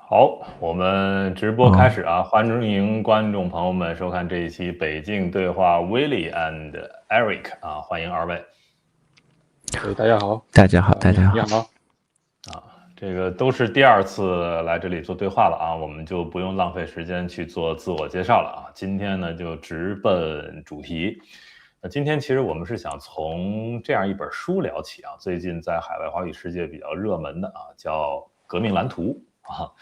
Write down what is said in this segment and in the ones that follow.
好，我们直播开始啊！欢迎观众朋友们收看这一期北京对话 Willie and Eric 啊，欢迎二位。大家好，大家好，大家好。你好啊，这个都是第二次来这里做对话了啊，我们就不用浪费时间去做自我介绍了啊。今天呢，就直奔主题。那今天其实我们是想从这样一本书聊起啊，最近在海外华语世界比较热门的啊，叫《革命蓝图》啊。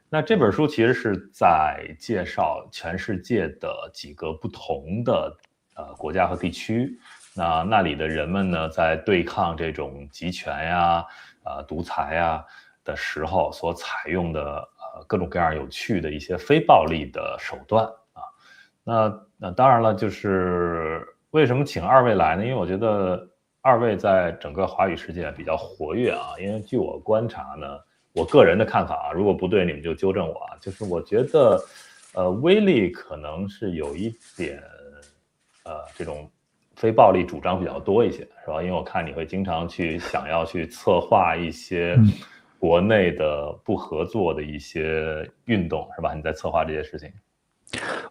那这本书其实是在介绍全世界的几个不同的国家和地区，那里的人们呢，在对抗这种集权呀、独裁呀的时候，所采用的各种各样有趣的一些非暴力的手段啊。那当然了，就是为什么请二位来呢？因为我觉得二位在整个华语世界比较活跃啊。因为据我观察呢，我个人的看法啊，如果不对你们就纠正我啊。就是我觉得，威利可能是有一点，这种非暴力主张比较多一些，是吧？因为我看你会经常想要去策划一些国内的不合作的一些运动，是吧？你在策划这些事情。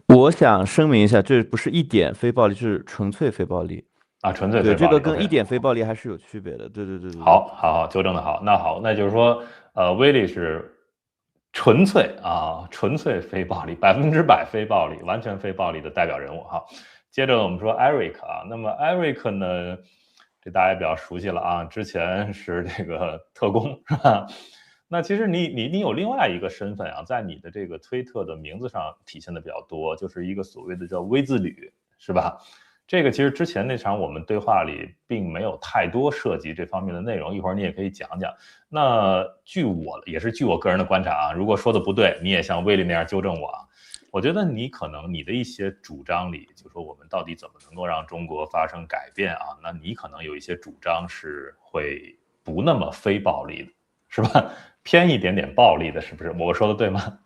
我想声明一下，这不是一点非暴力，是纯粹非暴力啊，纯粹非暴力。对，这个跟一点非暴力还是有区别的。对。好，纠正的好。那就是说，威利是纯粹非暴力，100%非暴力，完全非暴力的代表人物哈。接着我们说 Eric 啊，那么 Eric 呢，这大家比较熟悉了啊，之前是这个特工是吧？那其实你有另外一个身份啊，在你的这个推特的名字上体现的比较多，就是一个所谓的叫微字旅，是吧？这个其实之前那场我们对话里并没有太多涉及这方面的内容，一会儿你也可以讲讲。那据我个人的观察啊，如果说的不对，你也像威利那样纠正我啊。我觉得你可能你的一些主张里，就说我们到底怎么能够让中国发生改变啊？那你可能有一些主张是会不那么非暴力的，是吧？偏一点点暴力的，是不是？我说的对吗？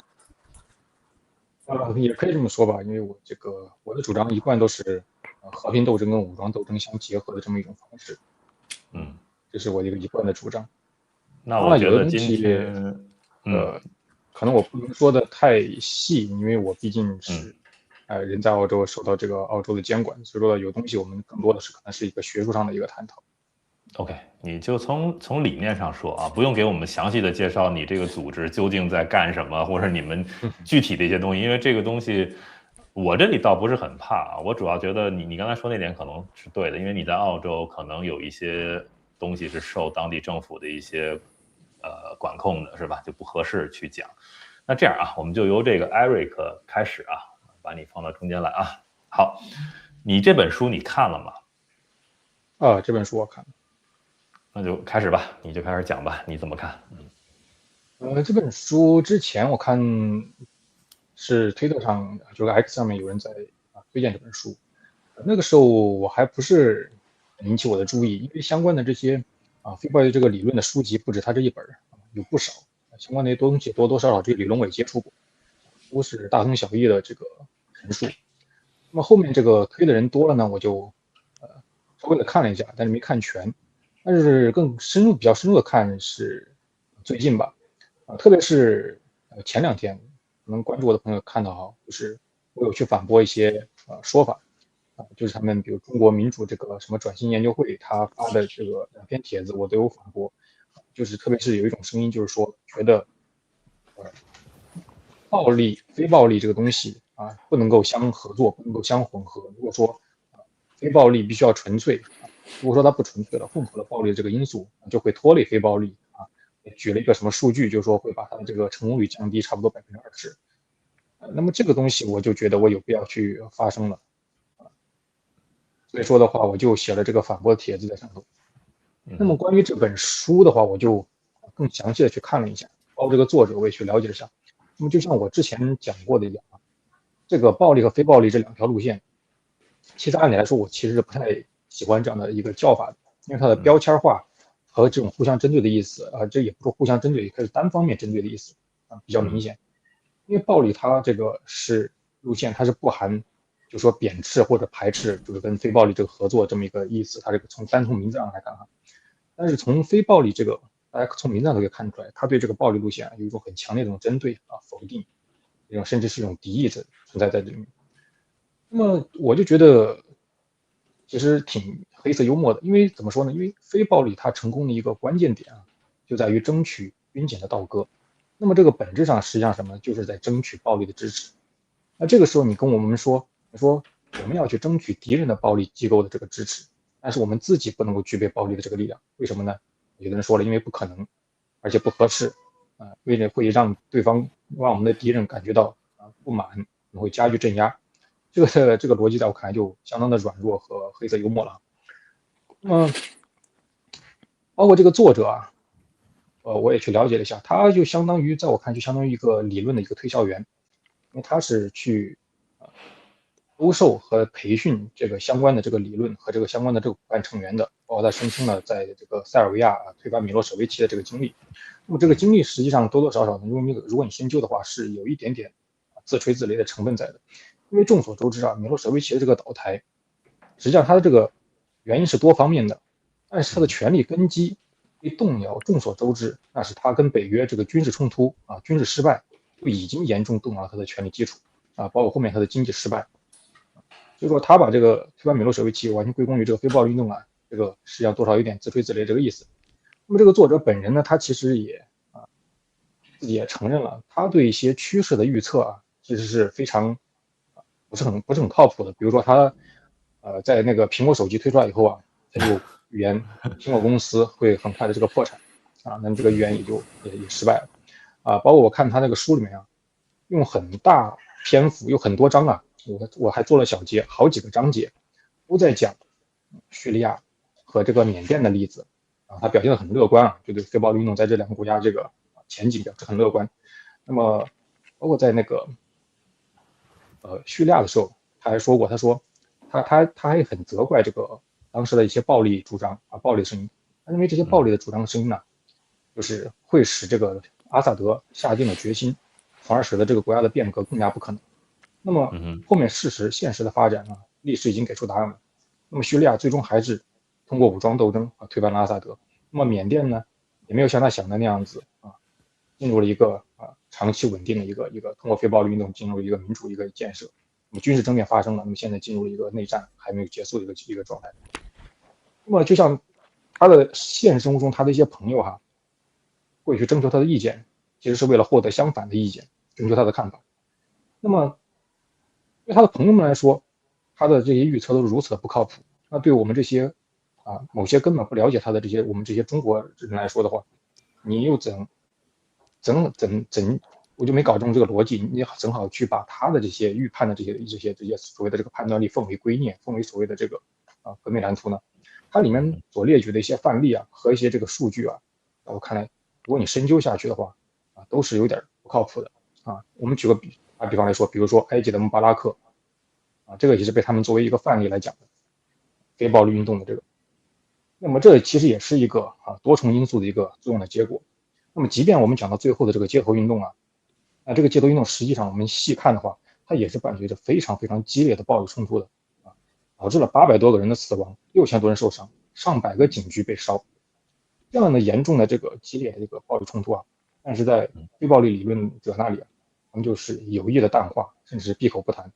也可以这么说吧，因为我的主张一贯都是和平斗争跟武装斗争相结合的这么一种方式，这是我一贯的主张。那我觉得今天，可能我不能说的太细，因为我毕竟是人在澳洲，受到这个澳洲的监管，所以说有东西我们更多的是可能是一个学术上的一个探讨。OK，你就从理念上说啊，不用给我们详细的介绍你这个组织究竟在干什么，或者你们具体的一些东西，因为这个东西我这里倒不是很怕啊。我主要觉得你刚才说那点可能是对的，因为你在澳洲可能有一些东西是受当地政府的一些管控的，是吧？就不合适去讲。那这样啊，我们就由这个 Eric 开始啊，把你放到中间来啊。好，你这本书你看了吗？这本书我看了。那就开始吧，你就开始讲吧，你怎么看？这本书之前我看是推特上，就是 X 上面有人在推荐这本书，那个时候我还不是引起我的注意，因为相关的这些非暴力这个理论的书籍不止他这一本，有不少相关的东西多多少少这个理论我也接触过，都是大同小异的这个陈述。那么后面这个推的人多了呢，我就稍微的看了一下，但是没看全。但是比较深入的看是最近吧，特别是前2天，可能关注我的朋友看到就是我有去反驳一些说法，就是他们比如中国民主这个什么转型研究会他发的这个2篇帖子，我都有反驳，就是特别是有一种声音就是说觉得暴力非暴力这个东西不能够相合作，不能够相混合。如果说非暴力必须要纯粹，如果说它不纯粹了，混合了暴力这个因素，就会拖累非暴力举了一个什么数据，就是说会把它的这个成功率降低差不多20%。那么这个东西我就觉得我有必要去发声了，所以说的话，我就写了这个反驳的帖子在上头。那么关于这本书的话，我就更详细的去看了一下，包括这个作者我也去了解了一下。那么就像我之前讲过的一样，这个暴力和非暴力这2条路线，其实按理来说我其实是不太喜欢这样的一个叫法的，因为它的标签化和这种互相针对的意思这也不是互相针对，可以单方面针对的意思比较明显。因为暴力它这个是路线，它是不含就是说贬斥或者排斥，就是跟非暴力这个合作这么一个意思，它这个单从名字上来看但是从非暴力这个大家从名字上都可以看出来，他对这个暴力路线有一种很强烈的这种针对否定，这种甚至是一种敌意存在在这里面。那么我就觉得其实挺黑色幽默的，因为怎么说呢？因为非暴力它成功的一个关键点就在于争取军检的倒戈。那么这个本质上实际上什么？就是在争取暴力的支持。那这个时候你跟我们说，你说我们要去争取敌人的暴力机构的这个支持，但是我们自己不能够具备暴力的这个力量，为什么呢？有的人说了，因为不可能，而且不合适为了会让对方让我们的敌人感觉到不满，会加剧镇压。这个逻辑在我看来就相当的软弱和黑色幽默了。那么包括这个作者我也去了解了一下，他就相当于在我看就相当于一个理论的一个推销员，因为他是去兜售和培训这个相关的这个理论和这个相关的这个骨干成员的，包括他声称了在这个塞尔维亚推翻米洛舍维奇的这个经历。那么这个经历实际上多多少少呢，如果你深究的话，是有一点点自吹自擂的成分在的。因为众所周知米洛舍维奇的这个倒台，实际上他的这个原因是多方面的，但是他的权力根基被动摇，众所周知，那是他跟北约这个军事冲突军事失败就已经严重动摇了他的权力基础包括后面他的经济失败。所以说他把这个推翻米洛舍维奇完全归功于这个非暴力运动这个实际上多少有点自吹自擂这个意思。那么这个作者本人呢，他其实也自己也承认了，他对一些趋势的预测其实是非常不是很靠谱的。比如说他在那个苹果手机推出来以后他就预言苹果公司会很快的这个破产那么这个预言也失败了包括我看他那个书里面用很大篇幅有很多章我还做了小节，好几个章节都在讲叙利亚和这个缅甸的例子他表现得很乐观就对非暴力运动在这两个国家这个前景表示很乐观。那么包括在那个叙利亚的时候，他还说过，他说他还很责怪这个当时的一些暴力主张暴力声音，他认为这些暴力的主张声音就是会使这个阿萨德下定了决心，从而使得这个国家的变革更加不可能。那么后面现实的发展历史已经给出答案了。那么叙利亚最终还是通过武装斗争推翻了阿萨德。那么缅甸呢，也没有像他想的那样子进入了一个长期稳定的一个通过非暴力运动进入一个民主一个建设。那么军事政变发生了，那么现在进入了一个内战还没有结束的一个状态。那么就像他的现实生活中，他的一些朋友会去征求他的意见，其实是为了获得相反的意见，征求他的看法。那么对他的朋友们来说，他的这些预测都是如此的不靠谱。那对我们这些某些根本不了解他的我们这些中国人来说的话，你又我就没搞懂这个逻辑，你正好去把他的这些预判的这些所谓的这个判断力奉为圭臬，奉为所谓的这个革命蓝图呢？它里面所列举的一些范例和一些这个数据在我看来，如果你深究下去的话都是有点不靠谱的我们举个比方来说，比如说埃及的穆巴拉克这个也是被他们作为一个范例来讲的非暴力运动的这个。那么这其实也是一个多重因素的一个作用的结果。那么即便我们讲到最后的这个街头运动这个街头运动实际上我们细看的话，它也是伴随着非常非常激烈的暴力冲突的导致了800多个人的死亡，6000多人受伤，上百个警局被烧。这样的严重的这个激烈的这个暴力冲突但是在非暴力理论者那里他们就是有意的淡化，甚至是闭口不谈，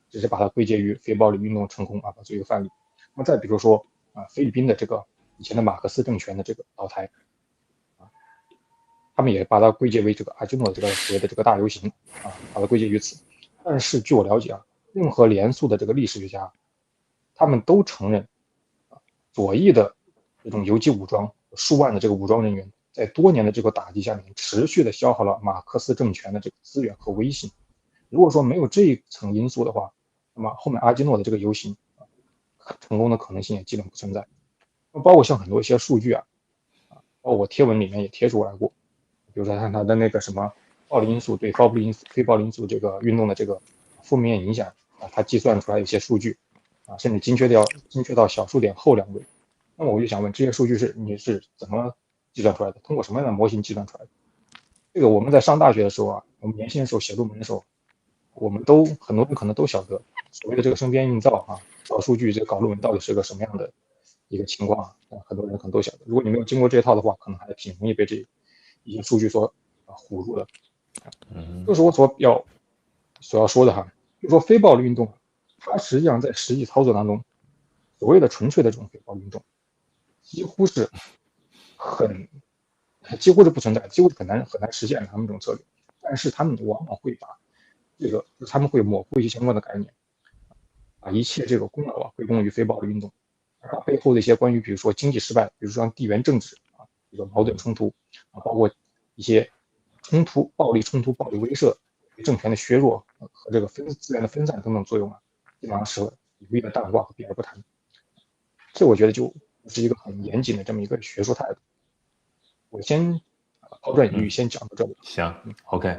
只是把它归结于非暴力运动成功作为一个范例。那么再比如说菲律宾的这个以前的马克思政权的这个倒台他们也把它归结为这个阿基诺的这个所谓的这个大游行把它归结于此。但是据我了解任何严肃的这个历史学家，他们都承认左翼的这种游击武装数万的这个武装人员在多年的这个打击下面持续的消耗了马克思政权的这个资源和威信。如果说没有这一层因素的话，那么后面阿基诺的这个游行成功的可能性也基本不存在。包括像很多一些数据包括我贴文里面也贴出来过，比如说看他的那个什么暴力因素对非暴力因素这个运动的这个负面影响他计算出来一些数据甚至精确到小数点后2位。那么我就想问，这些数据你是怎么计算出来的？通过什么样的模型计算出来的？这个我们在上大学的时候我们年轻的时候写论文的时候，我们很多人可能都晓得所谓的这个声边映照找数据这个搞论文到底是个什么样的一个情况，很多人可能都晓得。如果你没有经过这一套的话，可能还挺容易被这一些数据所唬住的。这是我所要说的哈，就是说非暴力运动，它实际上在实际操作当中，所谓的纯粹的这种非暴力运动，几乎是不存在，几乎是很难实现他们这种策略。但是他们往往会把他们会模糊一些相关的概念，把一切这个功劳归功于非暴力运动，把背后的一些关于比如说经济失败，比如说像地缘政治这个矛盾冲突包括一些暴力冲突、暴力威慑、政权的削弱和这个资源的分散等等作用基本上是一一的淡化和避而不谈。这我觉得就是一个很严谨的这么一个学术态度。我先抛砖引玉，先讲到这里。行，OK。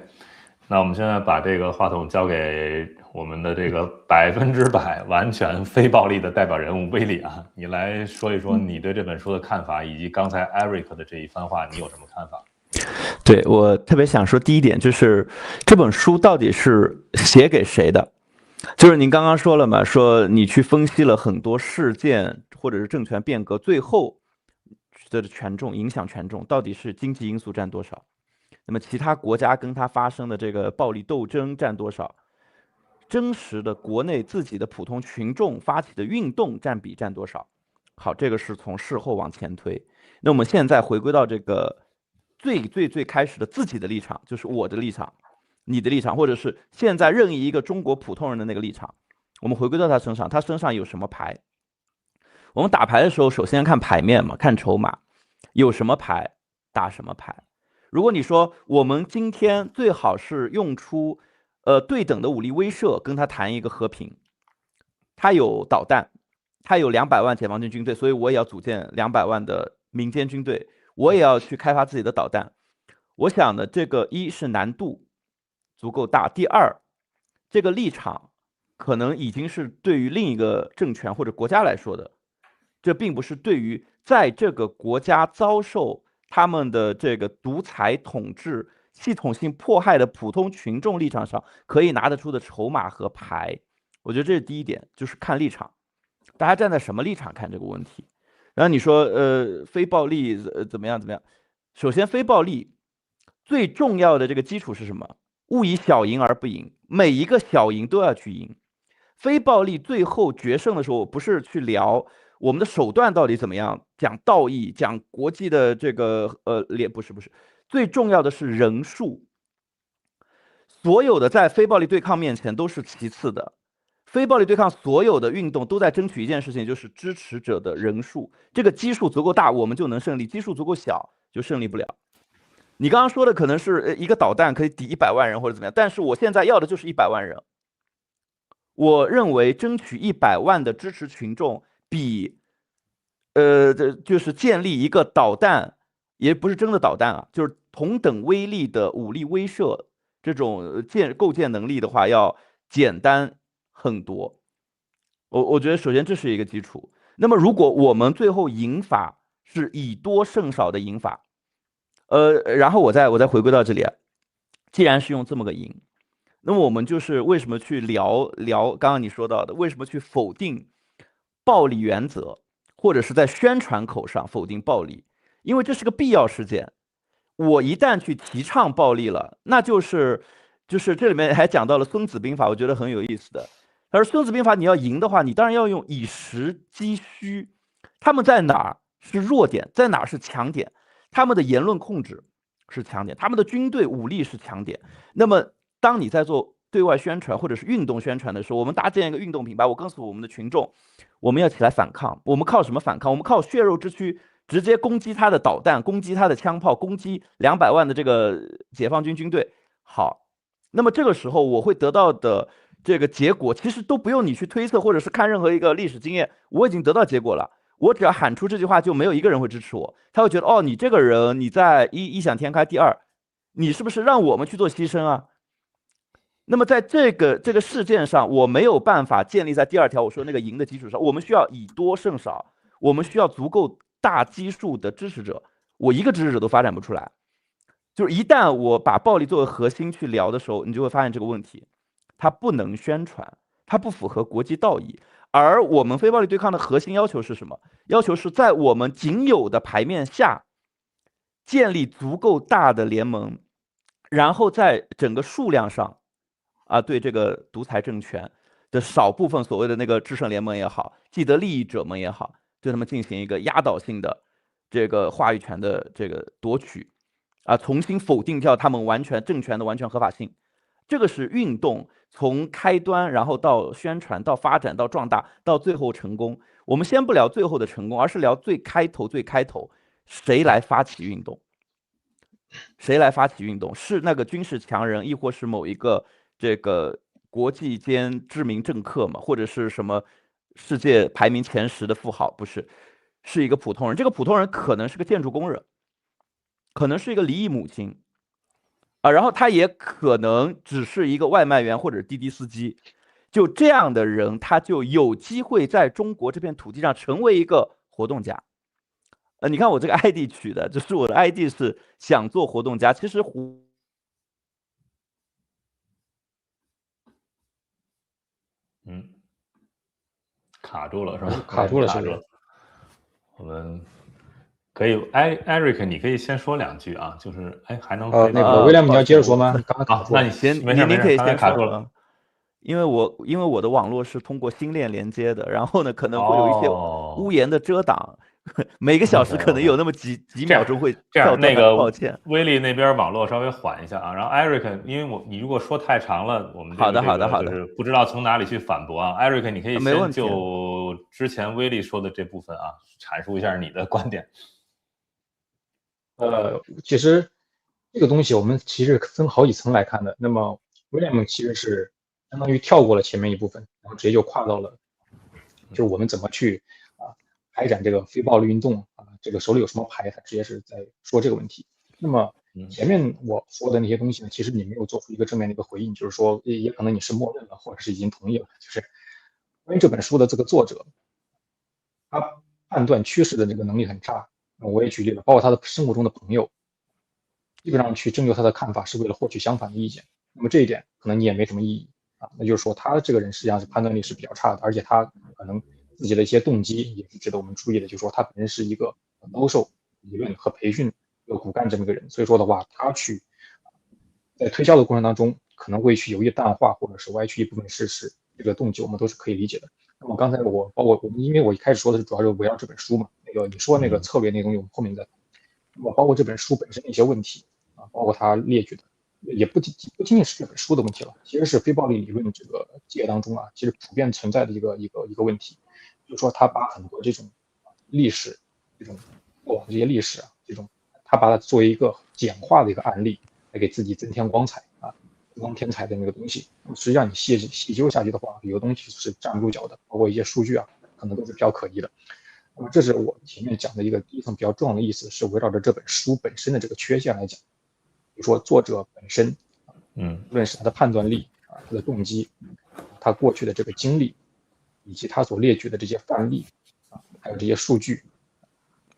那我们现在把这个话筒交给我们的这个100%完全非暴力的代表人物威利啊，你来说一说你对这本书的看法，以及刚才 Eric 的这一番话，你有什么看法？对，我特别想说第一点就是这本书到底是写给谁的？就是您刚刚说了嘛，说你去分析了很多事件或者是政权变革，最后的影响权重到底是经济因素占多少？那么其他国家跟它发生的这个暴力斗争占多少？真实的国内自己的普通群众发起的运动占比占多少？好，这个是从事后往前推。那我们现在回归到这个最开始的自己的立场，就是我的立场、你的立场，或者是现在任意一个中国普通人的那个立场。我们回归到他身上，他身上有什么牌？我们打牌的时候，首先看牌面嘛，看筹码，有什么牌打什么牌。如果你说我们今天最好是用出对等的武力威慑跟他谈一个和平，他有导弹，他有200万解放军军队，所以我也要组建200万的民间军队，我也要去开发自己的导弹。我想呢，这个一是难度足够大，第二，这个立场可能已经是对于另一个政权或者国家来说的，这并不是对于在这个国家遭受他们的这个独裁统治系统性迫害的普通群众立场上可以拿得出的筹码和牌。我觉得这是第一点，就是看立场，大家站在什么立场看这个问题。然后你说非暴力怎么样？首先非暴力最重要的这个基础是什么？勿以小赢而不赢，每一个小赢都要去赢。非暴力最后决胜的时候，我不是去聊我们的手段到底怎么样，讲道义，讲国际的这个不是，最重要的是人数。所有的在非暴力对抗面前都是其次的。非暴力对抗所有的运动都在争取一件事情，就是支持者的人数。这个基数足够大，我们就能胜利；基数足够小，就胜利不了。你刚刚说的可能是一个导弹可以抵100万人或者怎么样，但是我现在要的就是100万人。我认为争取100万的支持群众比就是建立一个导弹，也不是真的导弹啊，就是同等威力的武力威慑这种构建能力的话，要简单很多。我觉得首先这是一个基础。那么如果我们最后赢法是以多胜少的赢法，然后我再回归到这里啊，既然是用这么个赢，那么我们就是为什么去聊刚刚你说到的，为什么去否定暴力原则，或者是在宣传口上否定暴力？因为这是个必要事件。我一旦去提倡暴力了，那就是这里面还讲到了《孙子兵法》，我觉得很有意思的。而《孙子兵法》你要赢的话，你当然要用以实击虚，他们在哪儿是弱点，在哪儿是强点，他们的言论控制是强点，他们的军队武力是强点。那么当你在做对外宣传或者是运动宣传的时候，我们搭建一个运动品牌，我告诉我们的群众，我们要起来反抗。我们靠什么反抗？我们靠血肉之躯，直接攻击他的导弹，攻击他的枪炮，攻击200万的这个解放军军队。好，那么这个时候我会得到的这个结果，其实都不用你去推测，或者是看任何一个历史经验，我已经得到结果了。我只要喊出这句话，就没有一个人会支持我。他会觉得，哦，你这个人，你在异想天开。第二，你是不是让我们去做牺牲啊？那么在这个事件上，我没有办法建立在第二条我说那个赢的基础上。我们需要以多胜少，我们需要足够大基数的支持者。我一个支持者都发展不出来。就是一旦我把暴力作为核心去聊的时候，你就会发现这个问题，它不能宣传，它不符合国际道义。而我们非暴力对抗的核心要求是什么？要求是在我们仅有的牌面下建立足够大的联盟，然后在整个数量上对这个独裁政权的少部分所谓的那个制胜联盟也好，既得利益者们也好，对他们进行一个压倒性的这个话语权的这个夺取重新否定掉他们政权的完全合法性。这个是运动从开端，然后到宣传，到发展，到壮大，到最后成功。我们先不聊最后的成功，而是聊最开头，谁来发起运动？谁来发起运动？是那个军事强人，亦或是某一个这个国际间知名政客嘛，或者是什么世界排名前10的富豪？不是，是一个普通人。这个普通人可能是个建筑工人，可能是一个离异母亲然后他也可能只是一个外卖员或者滴滴司机。就这样的人，他就有机会在中国这片土地上成为一个活动家。你看我这个 ID 取的，就是我的 ID 是想做活动家。其实卡住了是吧？卡住了，我们可以，Eric， 你可以先说2句啊，就是还能那个威廉姆你要接着说吗？刚刚卡住了。那您可以先卡住了。因为我的网络是通过星链连接的，然后呢可能会有一些屋檐的遮挡，每个小时可能有那么几秒钟会跳那个抱歉。威利那边网络稍微缓一下然后 Eric， 因为你如果说太长了，我们好的，就是不知道从哪里去反驳Eric， 你可以先就之前威利说的这部分阐述一下你的观点。其实这个东西我们其实分好几层来看的。那么威廉姆其实是相当于跳过了前面一部分，然后直接就跨到了就是我们怎么去开展这个非暴力运动这个手里有什么牌，他直接是在说这个问题。那么前面我说的那些东西呢，其实你没有做出一个正面的一个回应，就是说也可能你是默认了，或者是已经同意了。就是关于这本书的这个作者，他判断趋势的这个能力很差。我也举例了，包括他的生活中的朋友，基本上去征求他的看法是为了获取相反的意见。那么这一点可能你也没什么意义那就是说他这个人实际上是判断力是比较差的，而且他可能自己的一些动机也是值得我们注意的，就是说他本身是一个遭受理论和培训的骨干这么一个人，所以说的话，他去在推销的过程当中可能会去有意淡化或者是歪曲一部分事实，这个动机我们都是可以理解的。那么刚才包括我们，因为我一开始说的是主要是围绕这本书嘛，你说那个策略那个东西我们后面再谈。那么包括这本书本身的一些问题包括他列举的，也不仅仅是这本书的问题了，其实是非暴力理论这个界当中其实普遍存在的一个问题，就是说他把很多这种历史，这种过往这些历史这种他把它作为一个简化的一个案例来给自己增添光彩增光添彩的那个东西。实际上你细究下去的话，有的东西是站不住脚的，包括一些数据可能都是比较可疑的。那么这是我前面讲的一个第一层比较重要的意思，是围绕着这本书本身的这个缺陷来讲。比如说作者本身无论是他的判断力他的动机，他过去的这个经历，以及他所列举的这些范例还有这些数据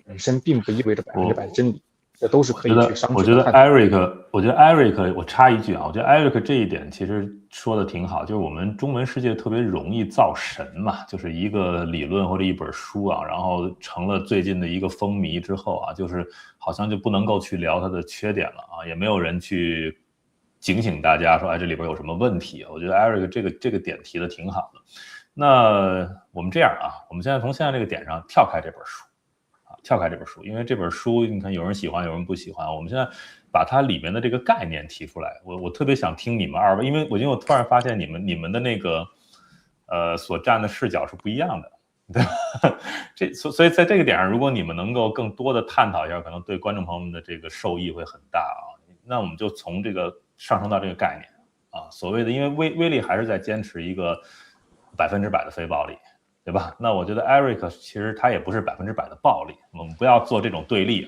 本身并不意味着100%的真理，这都是可以去商榷的。我觉得 Eric， 我插一句我觉得 Eric 这一点其实说的挺好，就是我们中文世界特别容易造神嘛，就是一个理论或者一本书然后成了最近的一个风靡之后就是好像就不能够去聊它的缺点了也没有人去警醒大家说这里边有什么问题。我觉得 Eric 这个点提的挺好的。那我们这样我们现在从现在这个点上跳开这本书，因为这本书你看有人喜欢有人不喜欢，我们现在把它里面的这个概念提出来。我特别想听你们二位，因为我突然发现你们的那个所站的视角是不一样的，对吧？所以在这个点上，如果你们能够更多的探讨一下，可能对观众朋友们的这个受益会很大那我们就从这个上升到这个概念所谓的，因为威利还是在坚持一个100%的非暴力，对吧？那我觉得 Eric 其实他也不是100%的暴力，我们不要做这种对立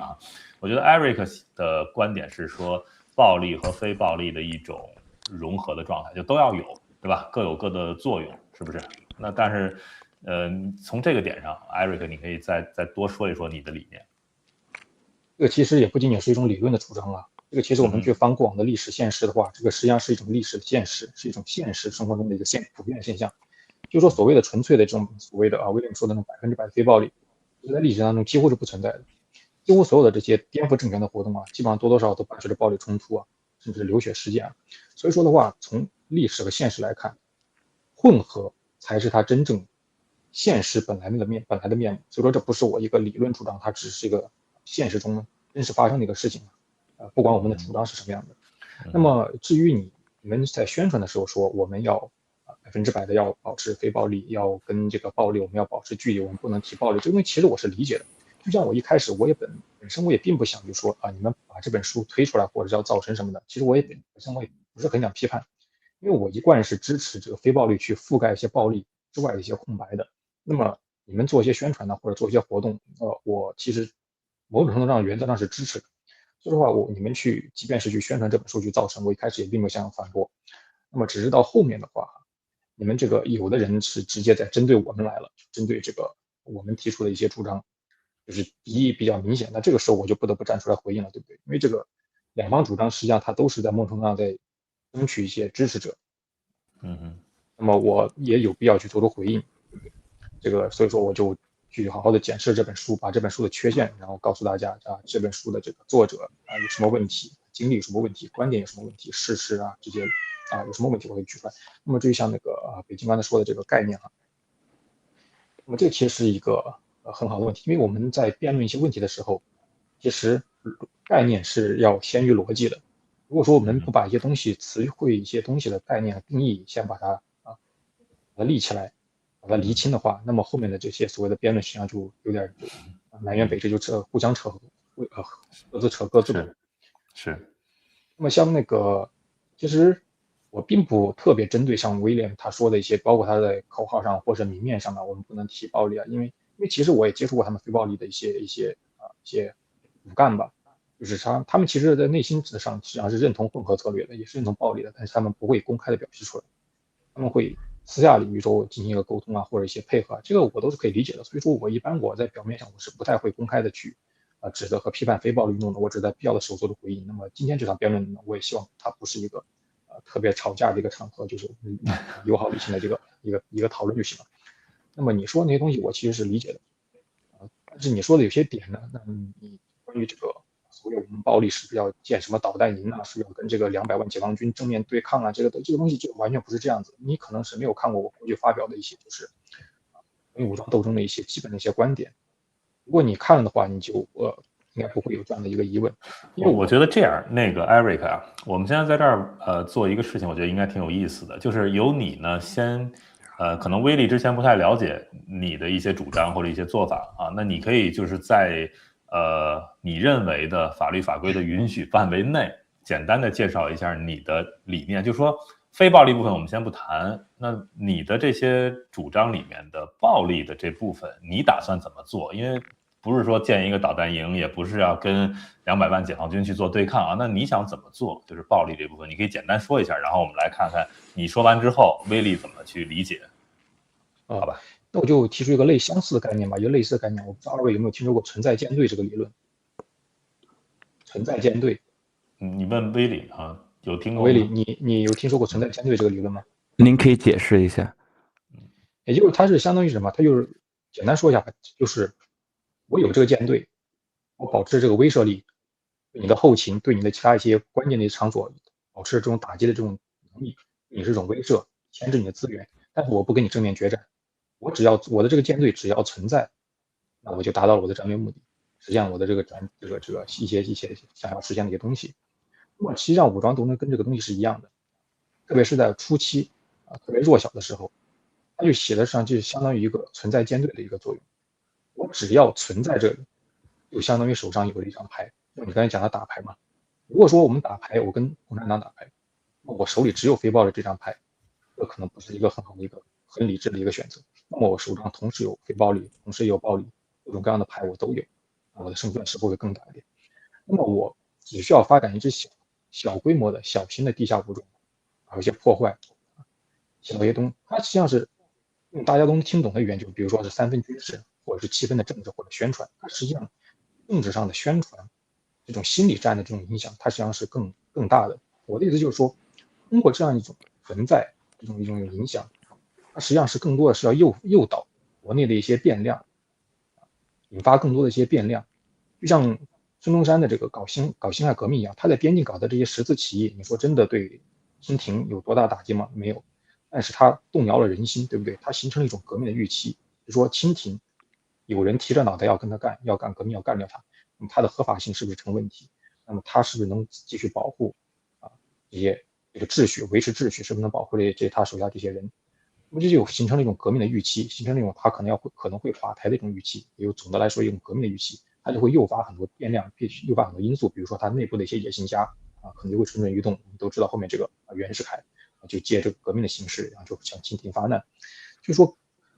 我觉得 Eric 的观点是说，暴力和非暴力的一种融合的状态，就都要有，对吧？各有各的作用，是不是？那但是，从这个点上 ，Eric 你可以再多说一说你的理念。这个其实也不仅仅是一种理论的主张这个其实我们去翻过往的历史现实的话，这个实际上是一种历史的现实，是一种现实生活中的一个普遍的现象。就是说所谓的纯粹的这种所谓的威廉说的那种100%的非暴力，在历史当中几乎是不存在的。几乎所有的这些颠覆政权的活动啊，基本上多多少少都伴随着暴力冲突啊，甚至是流血事件啊。所以说的话，从历史和现实来看，混合才是它真正现实本来的面目。所以说这不是我一个理论主张，它只是一个现实中真实发生的一个事情不管我们的主张是什么样的。那么至于你们在宣传的时候说我们要100%的要保持非暴力，要跟这个暴力我们要保持距离，我们不能提暴力，这个东西其实我是理解的。就像我一开始我也本身我也并不想就说你们把这本书推出来或者是要造成什么的，其实我也本身我也不是很想批判，因为我一贯是支持这个非暴力去覆盖一些暴力之外的一些空白的。那么你们做一些宣传呢，或者做一些活动，我其实某种程度上原则上是支持的。说实话，你们即便是去宣传这本书去造成，我一开始也并没有想反驳。那么只是到后面的话，你们这个有的人是直接在针对我们来了，针对这个我们提出的一些主张，就是敌意比较明显。那这个时候我就不得不站出来回应了，对不对？因为这个两方主张实际上它都是在某种程度上在争取一些支持者。那么我也有必要去做出回应，对不对？这个所以说我就去好好的检视这本书，把这本书的缺陷，然后告诉大家这本书的这个作者有什么问题，经历有什么问题，观点有什么问题，事实这些有什么问题我会举出来。那么至于像那个北京刚才说的这个概念那么这个其实是一个很好的问题，因为我们在辩论一些问题的时候，其实概念是要先于逻辑的。如果说我们不把一些东西词汇一些东西的概念定义先把它立起来，把它厘清的话，那么后面的这些所谓的辩论实际上就有点南辕北辙，就互相扯各自扯各自的。是。那么像那个，其实我并不特别针对像威廉他说的一些，包括他在口号上或者明面上我们不能提暴力因为其实我也接触过他们非暴力的一些骨干吧，就是他们其实在内心上实际上是认同混合策略的，也是认同暴力的，但是他们不会公开的表示出来，他们会私下里比如说进行一个沟通或者一些配合，这个我都是可以理解的。所以说我一般在表面上我是不太会公开的去指责和批判非暴力运动的，我只在必要的时候做出回应。那么今天这场辩论呢，我也希望它不是一个特别吵架的一个场合，就是友好理性的这个一个讨论就行了。那么你说那些东西我其实是理解的但是你说的有些点呢，那你关于这个所谓我们暴力是不是要建什么导弹营是要跟这个200万解放军正面对抗这个东西就完全不是这样子。你可能是没有看过我过去发表的一些就是关于武装斗争的一些基本的一些观点，如果你看了的话，你就应该不会有这样的一个疑问。因为我觉得这样，那个 Eric 我们现在在这儿做一个事情，我觉得应该挺有意思的，就是由你呢先可能威力之前不太了解你的一些主张或者一些做法那你可以就是在你认为的法律法规的允许范围内，简单的介绍一下你的理念，就是说非暴力部分我们先不谈，那你的这些主张里面的暴力的这部分，你打算怎么做？因为不是说建一个导弹营，也不是要跟200万解放军去做对抗那你想怎么做？就是暴力这部分，你可以简单说一下，然后我们来看看你说完之后，威力怎么去理解，好吧？那我就提出一个相似的概念吧，一个类似的概念，我不知道二位有没有听说过存在舰队这个理论？存在舰队，你问威力有听过吗？威力，你有听说过存在舰队这个理论吗？您可以解释一下。也就是它是相当于什么？它就是简单说一下吧，就是我有这个舰队，我保持这个威慑力，对你的后勤，对你的其他一些关键的场所保持这种打击的这种能力，你是这种威慑，牵制你的资源，但是我不跟你正面决战，我的这个舰队只要存在，那我就达到了我的战略目的，实现我的这个一些想要实现的一些东西。那么实际上武装斗争跟这个东西是一样的，特别是在初期特别弱小的时候，它就写的上就相当于一个存在舰队的一个作用。我只要存在这里，就相当于手上有了一张牌。就你刚才讲的打牌嘛，如果说我们打牌，我跟共产党打牌，那我手里只有非暴力这张牌，这可能不是一个很好的一个很理智的一个选择。那么我手上同时有非暴力，同时也有暴力，各种各样的牌我都有，我的胜算是否会更大一点？那么我只需要发展一支小规模的小型的地下武装，有一些破坏，小一些东西，它实际上是用大家都能听懂的语言，就比如说是3分军事，或者是7分的政治或者宣传，它实际上政治上的宣传这种心理战的这种影响，它实际上是更大的。我的意思就是说，通过这样一种存在，一种影响，它实际上是更多的是要诱导国内的一些变量，引发更多的一些变量。就像孙中山的这个搞辛亥革命一样，他在边境搞的这些十次起义，你说真的对清廷有多大打击吗？没有，但是他动摇了人心，对不对？他形成了一种革命的预期，就说清廷有人提着脑袋要跟他干，要干革命，要干掉他，那么他的合法性是不是成问题？那么他是不是能继续保护这个秩序，维持秩序，是不是能保护他手下这些人？那么这就形成了一种革命的预期，形成了一种他可能会垮台的一种预期，也有总的来说一种革命的预期，它就会诱发很多变量，诱发很多因素，比如说他内部的一些野心家可能就会蠢蠢欲动。我们都知道后面这个袁世凯就借这个革命的形式，然后就向清廷发难。就是说，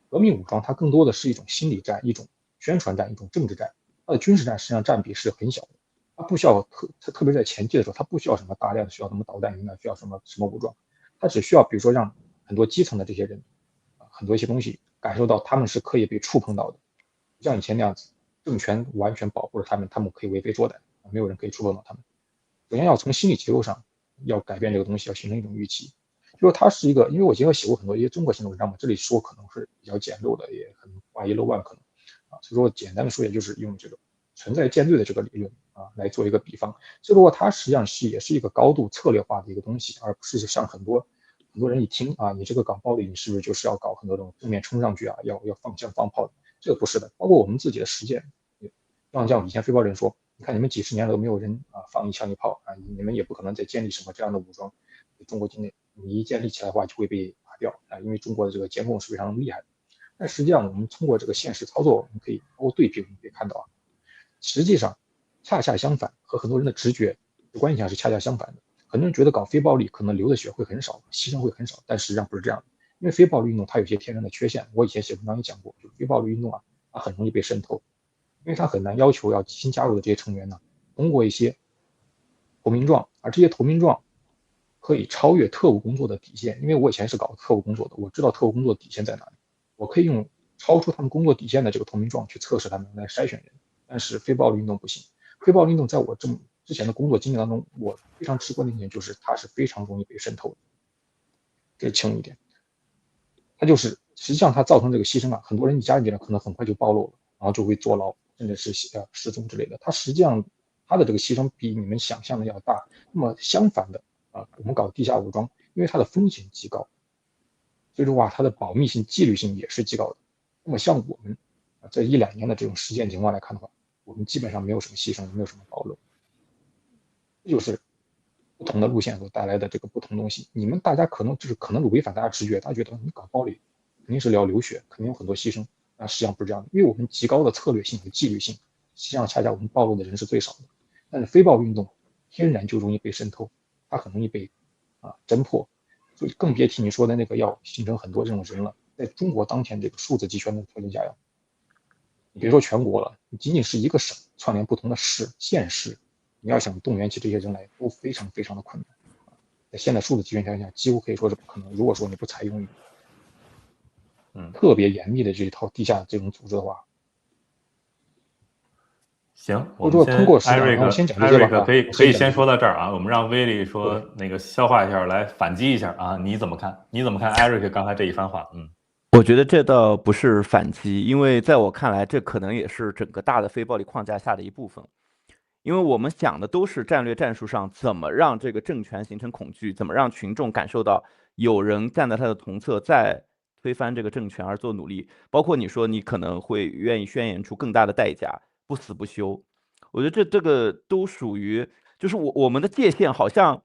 革命武装它更多的是一种心理战、一种宣传战、一种政治战，它的军事战实际上占比是很小的。它不需要特别在前期的时候，它不需要什么大量的需要什么导弹营需要什么武装，它只需要比如说让很多基层的这些人很多一些东西感受到他们是可以被触碰到的，不像以前那样子，政权完全保护了他们，他们可以为非作歹，没有人可以触碰到他们。首先要从心理结构上要改变这个东西，要形成一种预期。就说它是一个，因为我以前写过很多一些中国性的文章嘛，这里说可能是比较简陋的，也很话一漏万可能所以说简单的说，也就是用这个存在舰队的这个理论来做一个比方。所以说它实际上也是一个高度策略化的一个东西，而不是像很多人一听你这个搞暴力，你是不是就是要搞很多这种正面冲上去要放枪放炮的？这个不是的，包括我们自己的实践，像以前非暴人说，你看你们几十年都没有人放一枪一炮你们也不可能再建立什么这样的武装，中国境内你一建立起来的话就会被打掉因为中国的这个监控是非常厉害的。但实际上我们通过这个现实操作，我们可以包括对比，我们可以看到实际上恰恰相反，和很多人的直觉关系上是恰恰相反的。很多人觉得搞非暴力可能流的血会很少，牺牲会很少，但实际上不是这样的。因为非暴力运动它有些天然的缺陷，我以前写文章也讲过，就非暴力运动它很容易被渗透，因为它很难要求要新加入的这些成员通过一些投名状，而这些投名状可以超越特务工作的底线。因为我以前是搞特务工作的，我知道特务工作底线在哪里，我可以用超出他们工作底线的这个投名状去测试他们，来筛选人。但是非暴力运动不行，非暴力运动在我之前的工作经历当中，我非常直观的一点就是它是非常容易被渗透的，这是其中一点。它就是实际上它造成这个牺牲很多人一加进来可能很快就暴露了，然后就会坐牢，甚至是失踪之类的。它实际上它的这个牺牲比你们想象的要大。那么相反的我们搞地下武装，因为它的风险极高，所以说它的保密性、纪律性也是极高的。那么像我们这1-2年的这种实践情况来看的话，我们基本上没有什么牺牲，没有什么暴露。这就是不同的路线所带来的这个不同东西。你们大家可能是违反大家直觉，大家觉得你搞暴力肯定是要流血，肯定有很多牺牲，实际上不是这样的。因为我们极高的策略性和纪律性，实际上恰恰我们暴露的人是最少的。但是非暴力运动天然就容易被渗透，它很容易被侦破，所以更别提你说的那个要形成很多这种人了。在中国当前这个数字集权的条件下你别说全国了，你仅仅是一个省串联不同的市、县市，你要想动员起这些人来，都非常非常的困难。在现在数字集权条件下，几乎可以说是不可能。如果说你不采用特别严密的这一套地下这种组织的话，行，我们通过艾瑞克可以先说到这儿我们让威利说那个消化一下，来反击一下你怎么看？你怎么看艾瑞克刚才这一番话？我觉得这倒不是反击，因为在我看来，这可能也是整个大的非暴力框架下的一部分。因为我们讲的都是战略战术上怎么让这个政权形成恐惧，怎么让群众感受到有人站在他的同侧，在推翻这个政权而做努力。包括你说你可能会愿意宣言出更大的代价，不死不休。我觉得这个都属于，就是我们的界限好像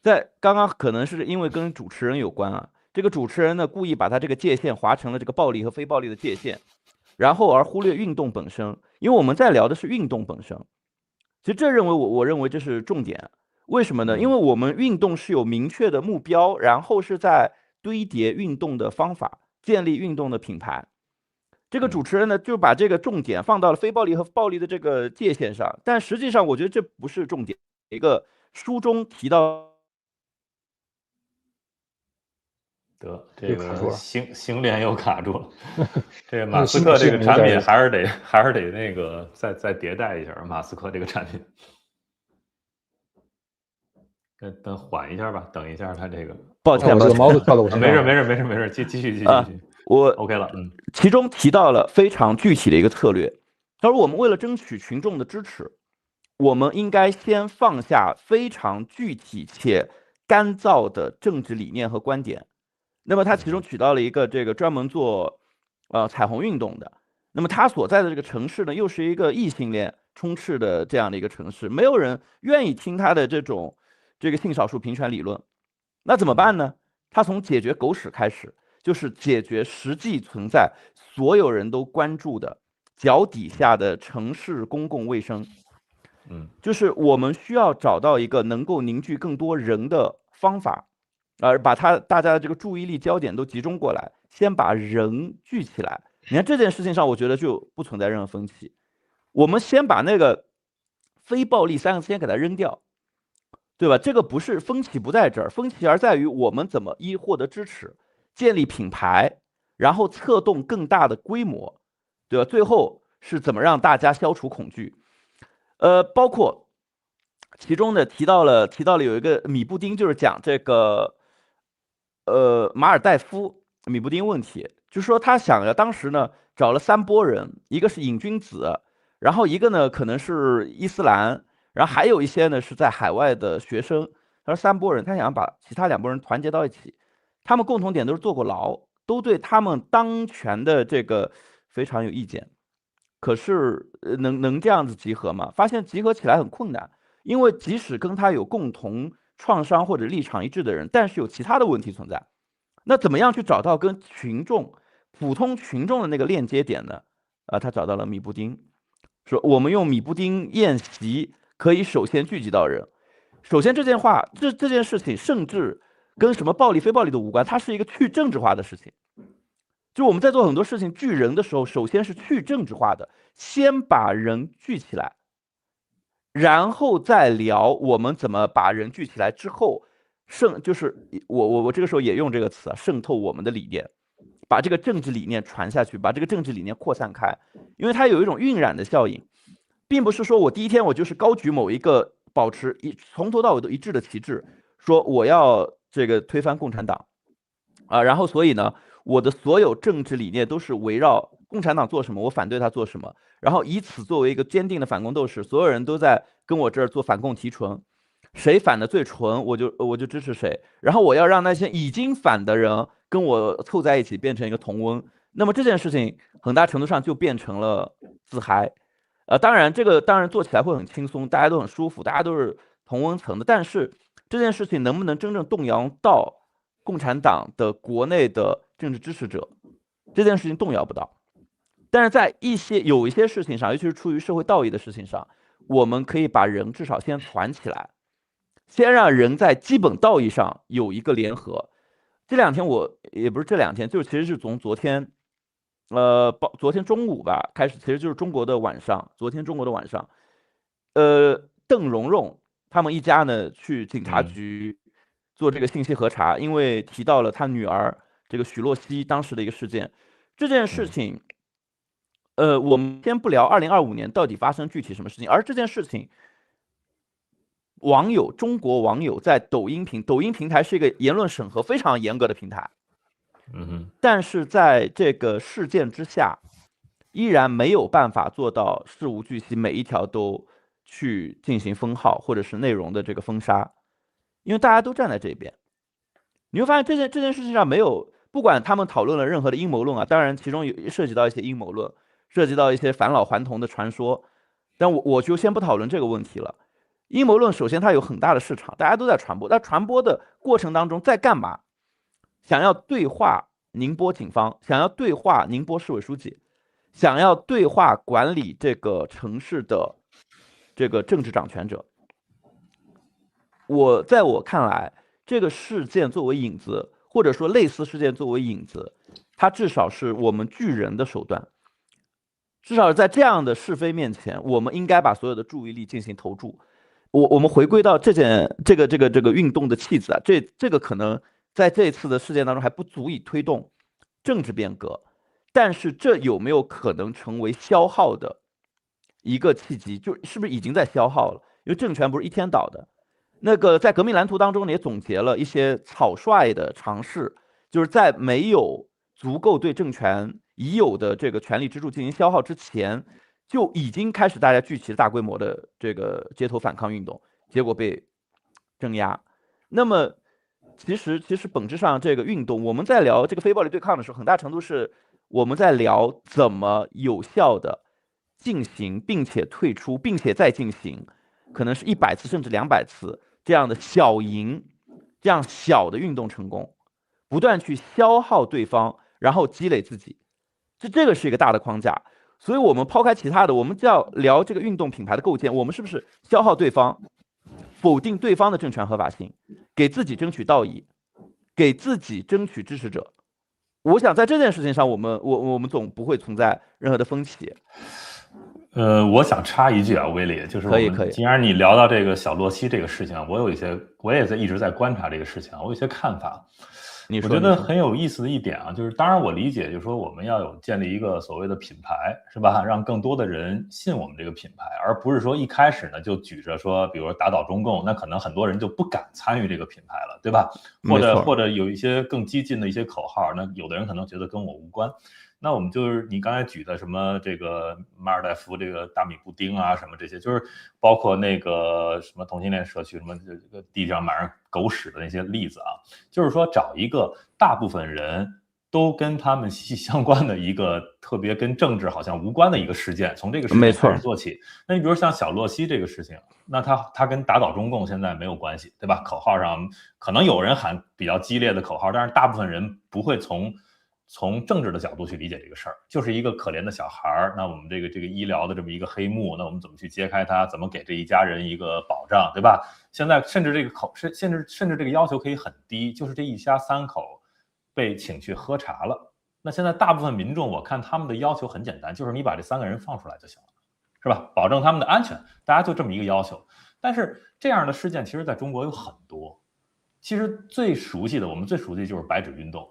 在刚刚可能是因为跟主持人有关这个主持人呢故意把他这个界限划成了这个暴力和非暴力的界限，然后而忽略运动本身，因为我们在聊的是运动本身。其实我认为这是重点。为什么呢？因为我们运动是有明确的目标，然后是在堆叠运动的方法，建立运动的品牌。这个主持人呢就把这个重点放到了非暴力和暴力的这个界限上，但实际上我觉得这不是重点。一个书中提到这个星链又卡住了。这个马斯克这个产品还是得那个再迭代一下马斯克这个产品。等缓一下吧，等一下他这个。抱歉，我这个猫都跳到我身上了。没事，继续。我 OK 了，其中提到了非常具体的一个策略，他说我们为了争取群众的支持，我们应该先放下非常具体且干燥的政治理念和观点。那么他其中举到了一个这个专门做彩虹运动的，那么他所在的这个城市呢，又是一个异性恋充斥的这样的一个城市，没有人愿意听他的这个性少数平权理论。那怎么办呢？他从解决狗屎开始，就是解决实际存在所有人都关注的脚底下的城市公共卫生。就是我们需要找到一个能够凝聚更多人的方法，把大家的这个注意力焦点都集中过来，先把人聚起来。你看这件事情上，我觉得就不存在任何分歧。我们先把那个非暴力3个字先给它扔掉，对吧？这个不是分歧，不在这儿，分歧而在于我们怎么获得支持，建立品牌，然后策动更大的规模，对吧？最后是怎么让大家消除恐惧。包括其中呢提到了有一个米布丁，就是讲这个马尔代夫米布丁问题，就是说他想要当时呢找了3波人，一个是瘾君子，然后一个呢可能是伊斯兰，然后还有一些呢是在海外的学生。他说3波人，他想把其他2波人团结到一起，他们共同点都是坐过牢，都对他们当权的这个非常有意见。可是能这样子集合吗？发现集合起来很困难，因为即使跟他有共同创伤或者立场一致的人，但是有其他的问题存在。那怎么样去找到跟普通群众的那个链接点呢？他找到了米布丁，说我们用米布丁宴席可以首先聚集到人。首先这件事情甚至跟什么暴力非暴力都无关，它是一个去政治化的事情。就我们在做很多事情聚人的时候，首先是去政治化的，先把人聚起来，然后再聊我们怎么把人聚起来之后，就是我这个时候也用这个词渗透我们的理念，把这个政治理念传下去，把这个政治理念扩散开，因为它有一种晕染的效应，并不是说我第一天我就是高举某一个保持从头到尾都一致的旗帜，说我要这个推翻共产党然后所以呢，我的所有政治理念都是围绕共产党做什么，我反对他做什么，然后以此作为一个坚定的反共斗士，所有人都在跟我这儿做反共提纯，谁反的最纯，我就支持谁，然后我要让那些已经反的人跟我凑在一起，变成一个同温。那么这件事情很大程度上就变成了自嗨，当然这个做起来会很轻松，大家都很舒服，大家都是同温层的，但是这件事情能不能真正动摇到共产党的国内的政治支持者，这件事情动摇不到。但是在有一些事情上，尤其是出于社会道义的事情上，我们可以把人至少先团起来，先让人在基本道义上有一个联合。这2天我也不是这2天，就其实是从昨天中午吧开始，其实就是中国的晚上，昨天中国的晚上，邓蓉蓉他们一家呢去警察局做这个信息核查，因为提到了他女儿这个许洛西当时的一个事件。这件事情我们先不聊2025年到底发生具体什么事情，而这件事情中国网友在抖音平台是一个言论审核非常严格的平台，但是在这个事件之下，依然没有办法做到事无巨细，每一条都去进行封号或者是内容的这个封杀，因为大家都站在这边。你会发现这件事情上没有，不管他们讨论了任何的阴谋论当然其中涉及到一些阴谋论，涉及到一些返老还童的传说，但我就先不讨论这个问题了。阴谋论首先它有很大的市场，大家都在传播，但传播的过程当中在干嘛？想要对话宁波警方，想要对话宁波市委书记，想要对话管理这个城市的这个政治掌权者。在我看来，这个事件作为引子，或者说类似事件作为引子，它至少是我们聚人的手段。至少在这样的是非面前，我们应该把所有的注意力进行投注。我们回归到这个运动的气质这个可能在这次的事件当中还不足以推动政治变革，但是这有没有可能成为消耗的一个契机？就是不是已经在消耗了？因为政权不是一天倒的。那个在革命蓝图当中也总结了一些草率的尝试，就是在没有足够对政权已有的这个权力支柱进行消耗之前，就已经开始大家聚齐了大规模的这个街头反抗运动，结果被镇压。那么其实本质上这个运动，我们在聊这个非暴力对抗的时候，很大程度是我们在聊怎么有效的进行，并且退出，并且再进行，可能是100次甚至200次这样的小赢，这样小的运动成功，不断去消耗对方，然后积累自己，这个是一个大的框架。所以我们抛开其他的，我们就要聊这个运动品牌的构建，我们是不是消耗对方，否定对方的政权合法性，给自己争取道义，给自己争取支持者。我想在这件事情上，我们总不会存在任何的分歧。我想插一句啊，威利，就是可以。既然你聊到这个小洛西这个事情，我也一直在观察这个事情，我有一些看法。我觉得很有意思的一点啊，就是当然我理解，就是说我们要建立一个所谓的品牌，是吧？让更多的人信我们这个品牌，而不是说一开始呢就举着说，比如说打倒中共，那可能很多人就不敢参与这个品牌了，对吧？或者有一些更激进的一些口号，那有的人可能觉得跟我无关。那我们就是你刚才举的什么这个马尔代夫这个大米布丁啊，什么这些，就是包括那个什么同性恋社区什么这个地上满上狗屎的那些例子啊，就是说找一个大部分人都跟他们息息相关的一个特别跟政治好像无关的一个事件，从这个事件开始做起。那你比如像小洛西这个事情，那他跟打倒中共现在没有关系，对吧？口号上可能有人喊比较激烈的口号，但是大部分人不会从政治的角度去理解这个事儿，就是一个可怜的小孩儿。那我们这个医疗的这么一个黑幕，那我们怎么去揭开它？怎么给这一家人一个保障，对吧？现在甚至这个要求可以很低，就是这一家3口被请去喝茶了。那现在大部分民众，我看他们的要求很简单，就是你把这3个人放出来就行了，是吧？保证他们的安全，大家就这么一个要求。但是这样的事件其实在中国有很多，其实我们最熟悉的就是白纸运动。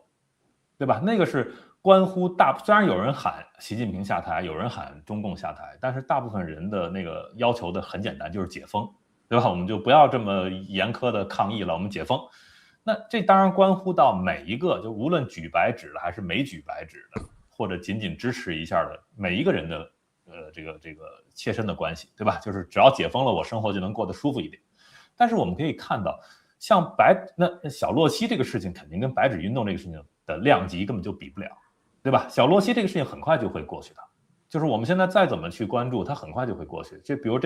对吧？那个是关乎虽然有人喊习近平下台，有人喊中共下台，但是大部分人的那个要求的很简单，就是解封，对吧？我们就不要这么严苛的抗议了，我们解封。那这当然关乎到每一个，就无论举白纸的还是没举白纸的，或者仅仅支持一下的每一个人的这个切身的关系，对吧？就是只要解封了，我生活就能过得舒服一点。但是我们可以看到，像那小洛西这个事情，肯定跟白纸运动这个事情的量级根本就比不了，对吧？小洛西这个事情很快就会过去的，就是我们现在再怎么去关注，它很快就会过去。就比如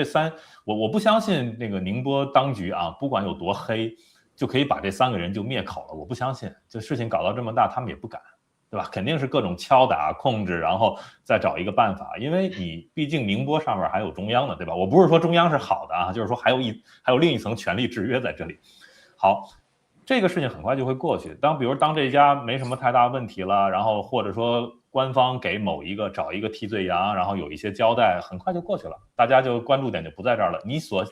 我不相信那个宁波当局啊，不管有多黑，就可以把这3个人就灭口了。我不相信，这事情搞到这么大，他们也不敢，对吧？肯定是各种敲打控制，然后再找一个办法。因为你毕竟宁波上面还有中央呢，对吧？我不是说中央是好的啊，就是说还有另一层权力制约在这里。好。这个事情很快就会过去。比如当这家没什么太大问题了，然后或者说官方给找一个替罪羊，然后有一些交代，很快就过去了，大家就关注点就不在这儿了。你所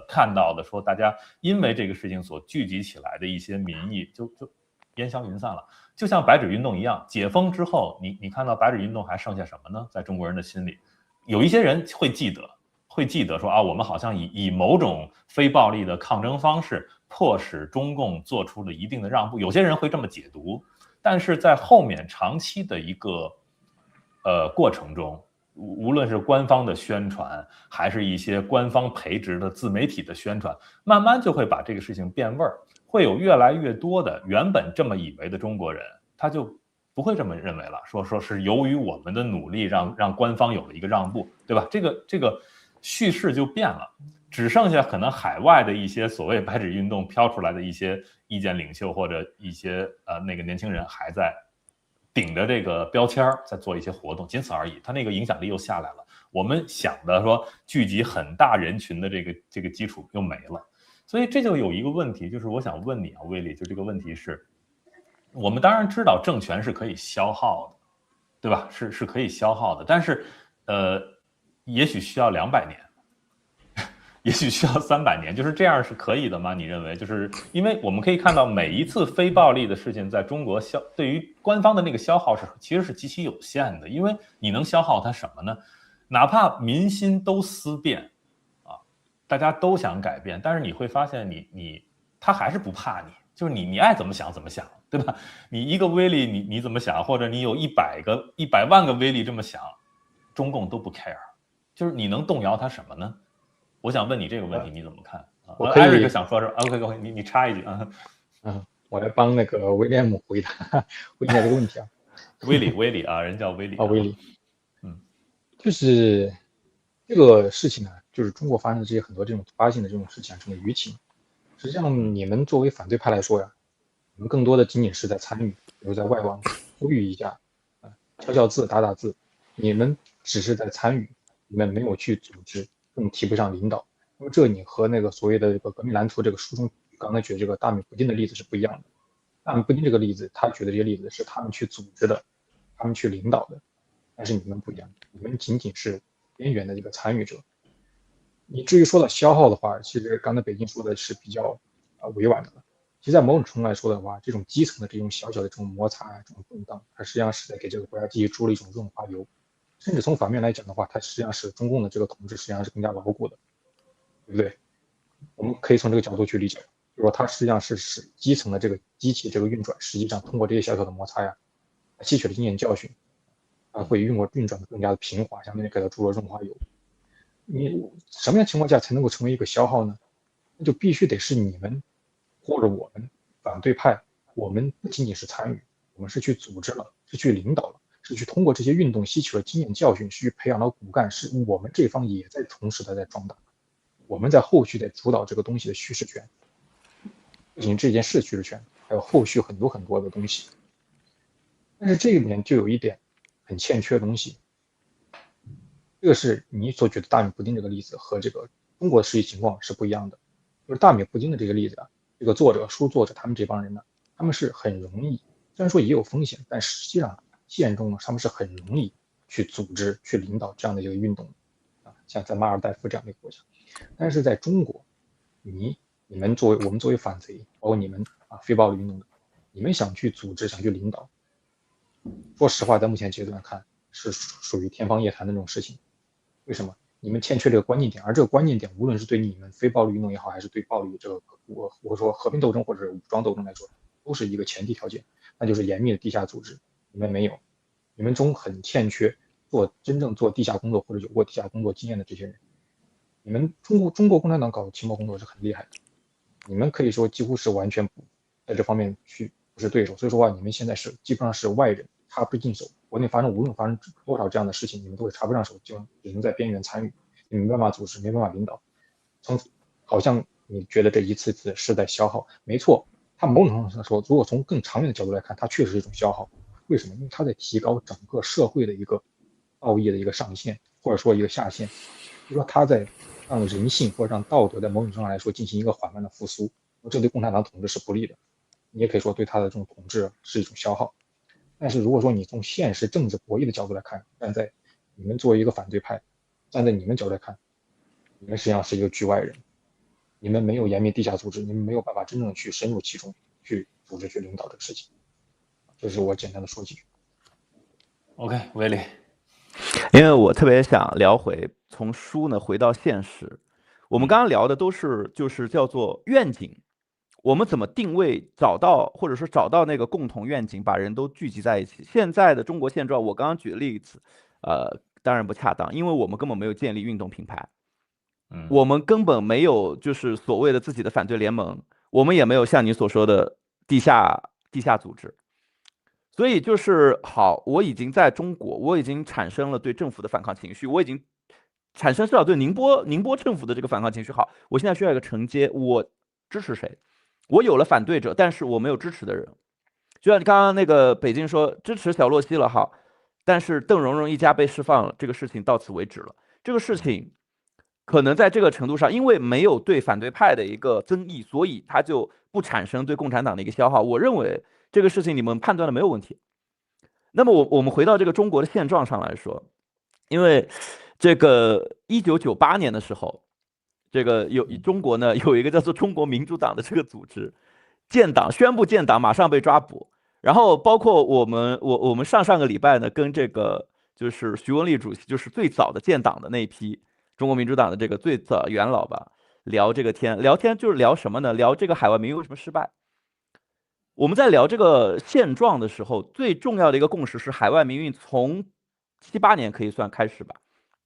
看到的说大家因为这个事情所聚集起来的一些民意就烟消云散了，就像白纸运动一样。解封之后，你看到白纸运动还剩下什么呢？在中国人的心里，有一些人会记得说啊，我们好像以某种非暴力的抗争方式迫使中共做出了一定的让步，有些人会这么解读，但是在后面长期的一个过程中，无论是官方的宣传，还是一些官方培植的自媒体的宣传，慢慢就会把这个事情变味儿，会有越来越多的原本这么以为的中国人，他就不会这么认为了，说是由于我们的努力让官方有了一个让步，对吧？这个叙事就变了。只剩下可能海外的一些所谓白纸运动飘出来的一些意见领袖或者一些那个年轻人还在顶着这个标签在做一些活动，仅此而已。他那个影响力又下来了，我们想的说聚集很大人群的这个基础又没了。所以这就有一个问题，就是我想问你啊，威利，就这个问题是，我们当然知道政权是可以消耗的，对吧？是可以消耗的，但是也许需要200年。也许需要300年，就是这样是可以的吗？你认为？就是因为我们可以看到每一次非暴力的事情在中国对于官方的那个消耗其实是极其有限的，因为你能消耗它什么呢？哪怕民心都思变啊，大家都想改变，但是你会发现他还是不怕你，就是你爱怎么想怎么想，对吧？你一个威力你怎么想，或者你有100万个威力这么想，中共都不 care， 就是你能动摇他什么呢？我想问你这个问题你怎么看？艾瑞克想说说 ，OK， 你插一句啊。我来帮那个威廉姆回答这个问题啊。威利啊，人叫威利。威利，就是这个事情呢，就是中国发生的这些很多这种突发性的这种事情啊，这种舆情，实际上你们作为反对派来说呀，你们更多的仅仅是在参与，比如在外网呼吁一下，敲字打字，你们只是在参与，你们没有去组织，更提不上领导。那么这你和那个所谓的这个革命蓝图这个书中刚才举的这个大米普京的例子是不一样的。大米普京这个例子，他举的这些例子是他们去组织的，他们去领导的，但是你们不一样，你们仅仅是边缘的一个参与者。你至于说到消耗的话，其实刚才北京说的是比较委婉的了。其实在某种程度来说的话，这种基层的这种小小的这种摩擦啊，这种动荡，它实际上是在给这个国家继续注入一种润滑油。甚至从反面来讲的话，它实际上是中共的这个统治实际上是更加牢固的，对不对？我们可以从这个角度去理解，就是说它实际上是使基层的这个机器这个运转，实际上通过这些小小的摩擦呀，吸取了经验教训，会运转的更加的平滑，相当于给它注入润滑油。你什么样的情况下才能够成为一个消耗呢？那就必须得是你们或者我们反对派，我们不仅仅是参与，我们是去组织了，是去领导了，是去通过这些运动吸取了经验教训，是去培养了骨干，是我们这方也在同时的在壮大，我们在后续在主导这个东西的叙事权，不仅这件事叙事权，还有后续很多很多的东西。但是这里面就有一点很欠缺的东西，这个是你所举的大米普京这个例子和这个中国的实际情况是不一样的。就是大米普京的这个例子啊，这个书作者他们这帮人呢，他们是很容易，虽然说也有风险，但实际上现实中呢，他们是很容易去组织、去领导这样的一个运动啊，像在马尔代夫这样的一个国家。但是在中国，我们作为反贼，包括你们非暴力运动的，你们想去组织、想去领导，说实话，在目前阶段看是属于天方夜谭的那种事情。为什么？你们欠缺这个关键点，而这个关键点，无论是对你们非暴力运动也好，还是对暴力这个我说和平斗争或者武装斗争来说，都是一个前提条件，那就是严密的地下组织。你们没有，你们中很欠缺真正做地下工作或者有过地下工作经验的这些人。你们中国共产党搞情报工作是很厉害的，你们可以说几乎是完全不在这方面不是对手，所以说话你们现在是基本上是外人，插不进手。国内无论发生多少这样的事情，你们都会插不上手，就只能在边缘参与，你们没办法组织，没办法领导。好像你觉得这一次次是在消耗，没错，它某种程度上说，如果从更长远的角度来看，它确实是一种消耗。为什么？因为它在提高整个社会的一个道义的一个上限，或者说一个下限，就是说它在让人性或者让道德在某种程度上来说进行一个缓慢的复苏，这对共产党统治是不利的。你也可以说对它的这种统治是一种消耗。但是如果说你从现实政治博弈的角度来看，站在你们作为一个反对派，站在你们角度来看，你们实际上是一个局外人，你们没有严密地下组织，你们没有办法真正去深入其中，去组织去领导这个事情。这是我简单的说几句。OK， 威利，因为我特别想聊从书呢回到现实，我们刚刚聊的都是就是叫做愿景。我们怎么定位找到那个共同愿景，把人都聚集在一起？现在的中国现状，我刚刚举的例子，当然不恰当，因为我们根本没有建立运动品牌，我们根本没有就是所谓的自己的反对联盟，我们也没有像你所说的地下组织。所以就是好，我已经在中国，我已经产生了对政府的反抗情绪，我已经产生至少对宁波政府的这个反抗情绪。好，我现在需要一个承接，我支持谁？我有了反对者，但是我没有支持的人。就像你刚刚那个北京说支持小洛西了，好，但是邓蓉蓉一家被释放了，这个事情到此为止了。这个事情可能在这个程度上，因为没有对反对派的一个增益，所以它就不产生对共产党的一个消耗。我认为这个事情你们判断的没有问题。那么我们回到这个中国的现状上来说，因为这个1998年的时候。这个中国呢有一个叫做中国民主党的这个组织，宣布建党，马上被抓捕。然后包括我们上个礼拜呢，跟这个就是徐文丽主席，就是最早的建党的那一批中国民主党的这个最早元老吧，聊这个天，聊天就是聊什么呢？聊这个海外民运为什么失败。我们在聊这个现状的时候，最重要的一个共识是，海外民运从7、8年可以算开始吧，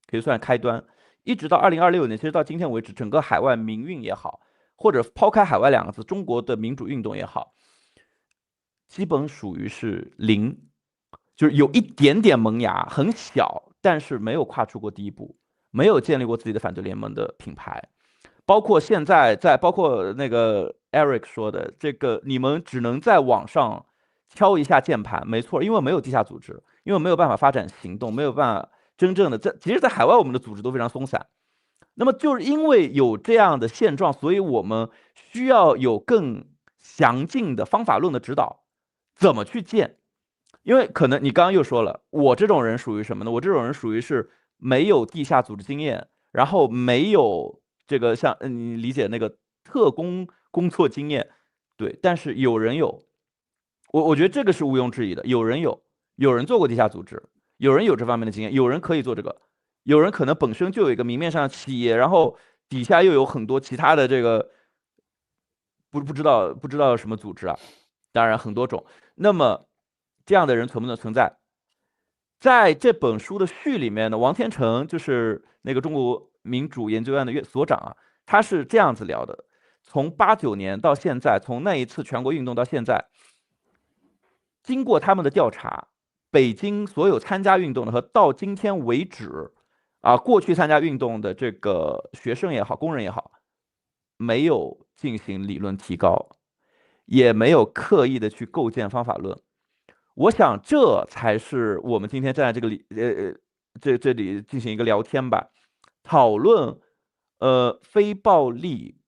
可以算开端，一直到2026年，其实到今天为止，整个海外民运也好，或者抛开海外2个字，中国的民主运动也好，基本属于是零，就是有一点点萌芽，很小，但是没有跨出过第一步，没有建立过自己的反对联盟的品牌。包括现在包括那个 Eric 说的这个，你们只能在网上敲一下键盘，没错，因为没有地下组织，因为没有办法发展行动，没有办法真正的其实，在海外我们的组织都非常松散。那么就是因为有这样的现状，所以我们需要有更详尽的方法论的指导，怎么去建？因为可能你刚刚又说了，我这种人属于什么呢？我这种人属于是没有地下组织经验，然后没有这个像你理解那个特工工作经验，对，但是有人有，我觉得这个是毋庸置疑的，有人做过地下组织，有人有这方面的经验，有人可以做这个，有人可能本身就有一个明面上的企业，然后底下又有很多其他的这个不知道什么组织啊，当然很多种。那么这样的人存不存在？在这本书的序里面呢，王天成就是那个中国民主研究院的所长啊，他是这样子聊的：从89年到现在，从那一次全国运动到现在，经过他们的调查，北京所有参加运动的和到今天为止，过去参加运动的这个学生也好，工人也好，没有进行理论提高，也没有刻意的去构建方法论。我想这才是我们今天站在这里进行一个聊天吧，讨论非暴力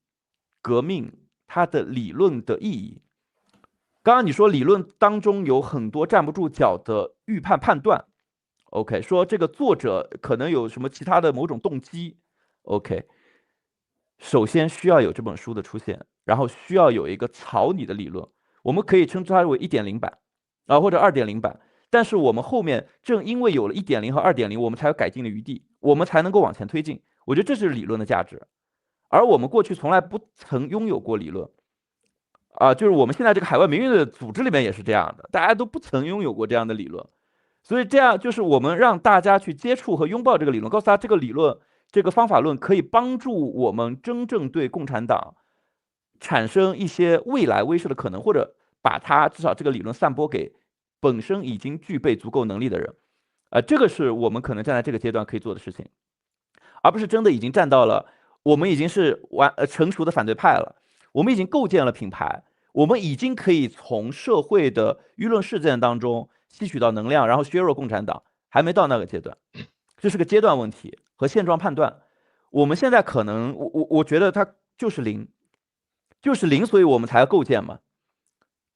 革命它的理论的意义。刚刚你说理论当中有很多站不住脚的预判判断 ，OK， 说这个作者可能有什么其他的某种动机 ，OK， 首先需要有这本书的出现，然后需要有一个草拟的理论，我们可以称之它为1.0版或者2.0版，但是我们后面正因为有了1.0和2.0，我们才有改进的余地，我们才能够往前推进。我觉得这是理论的价值，而我们过去从来不曾拥有过理论。就是我们现在这个海外民运的组织里面也是这样的，大家都不曾拥有过这样的理论，所以这样就是我们让大家去接触和拥抱这个理论，告诉他这个理论、这个方法论可以帮助我们真正对共产党产生一些未来威慑的可能，或者把它至少这个理论散播给本身已经具备足够能力的人，这个是我们可能站在这个阶段可以做的事情，而不是真的已经站到了我们已经是成熟的反对派了。我们已经构建了品牌，我们已经可以从社会的舆论事件当中吸取到能量，然后削弱共产党，还没到那个阶段，这是个阶段问题和现状判断。我们现在可能，我觉得它就是零，就是零，所以我们才要构建嘛。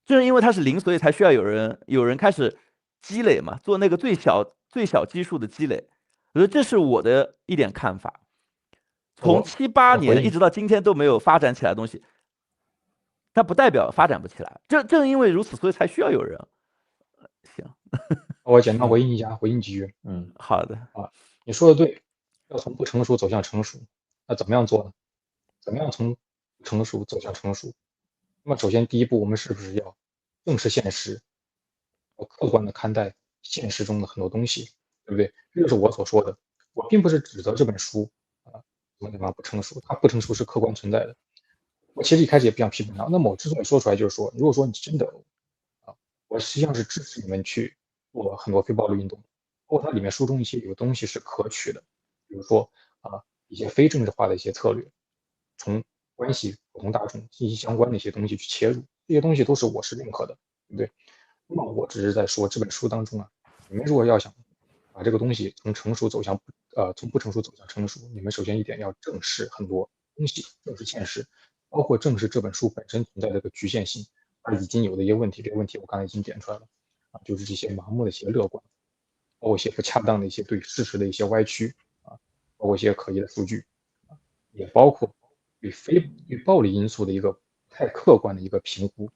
正是因为它是零，所以才需要有人开始积累嘛，做那个最小基数的积累。我觉得这是我的一点看法。从7、8年一直到今天都没有发展起来的东西。它不代表发展不起来，正因为如此，所以才需要有人。行，我简单回应一下，回应几句。好的。你说的对，要从不成熟走向成熟，那怎么样做呢？怎么样从不成熟走向成熟？那么首先第一步，我们是不是要正视现实，要客观的看待现实中的很多东西，对不对？这就是我所说的。我并不是指责这本书怎么不成熟，它不成熟是客观存在的。我其实一开始也不想批评他，那么我之所以说出来，就是说，如果说你真的我实际上是支持你们去做很多非暴力运动，包括它里面书中一些有东西是可取的，比如说一些非政治化的一些策略，从关系普通大众息息相关的一些东西去切入，这些东西都是我是认可的，对不对？那么我只是在说这本书当中你们如果要想把这个东西从成熟走向从不成熟走向成熟，你们首先一点要正视很多东西，正视现实。包括正视这本书本身存在的一个局限性，它已经有的一些问题，这个问题我刚才已经点出来了就是这些盲目的一些乐观，包括一些不恰当的一些对事实的一些歪曲包括一些可疑的数据也包括与暴力因素的一个太客观的一个评估，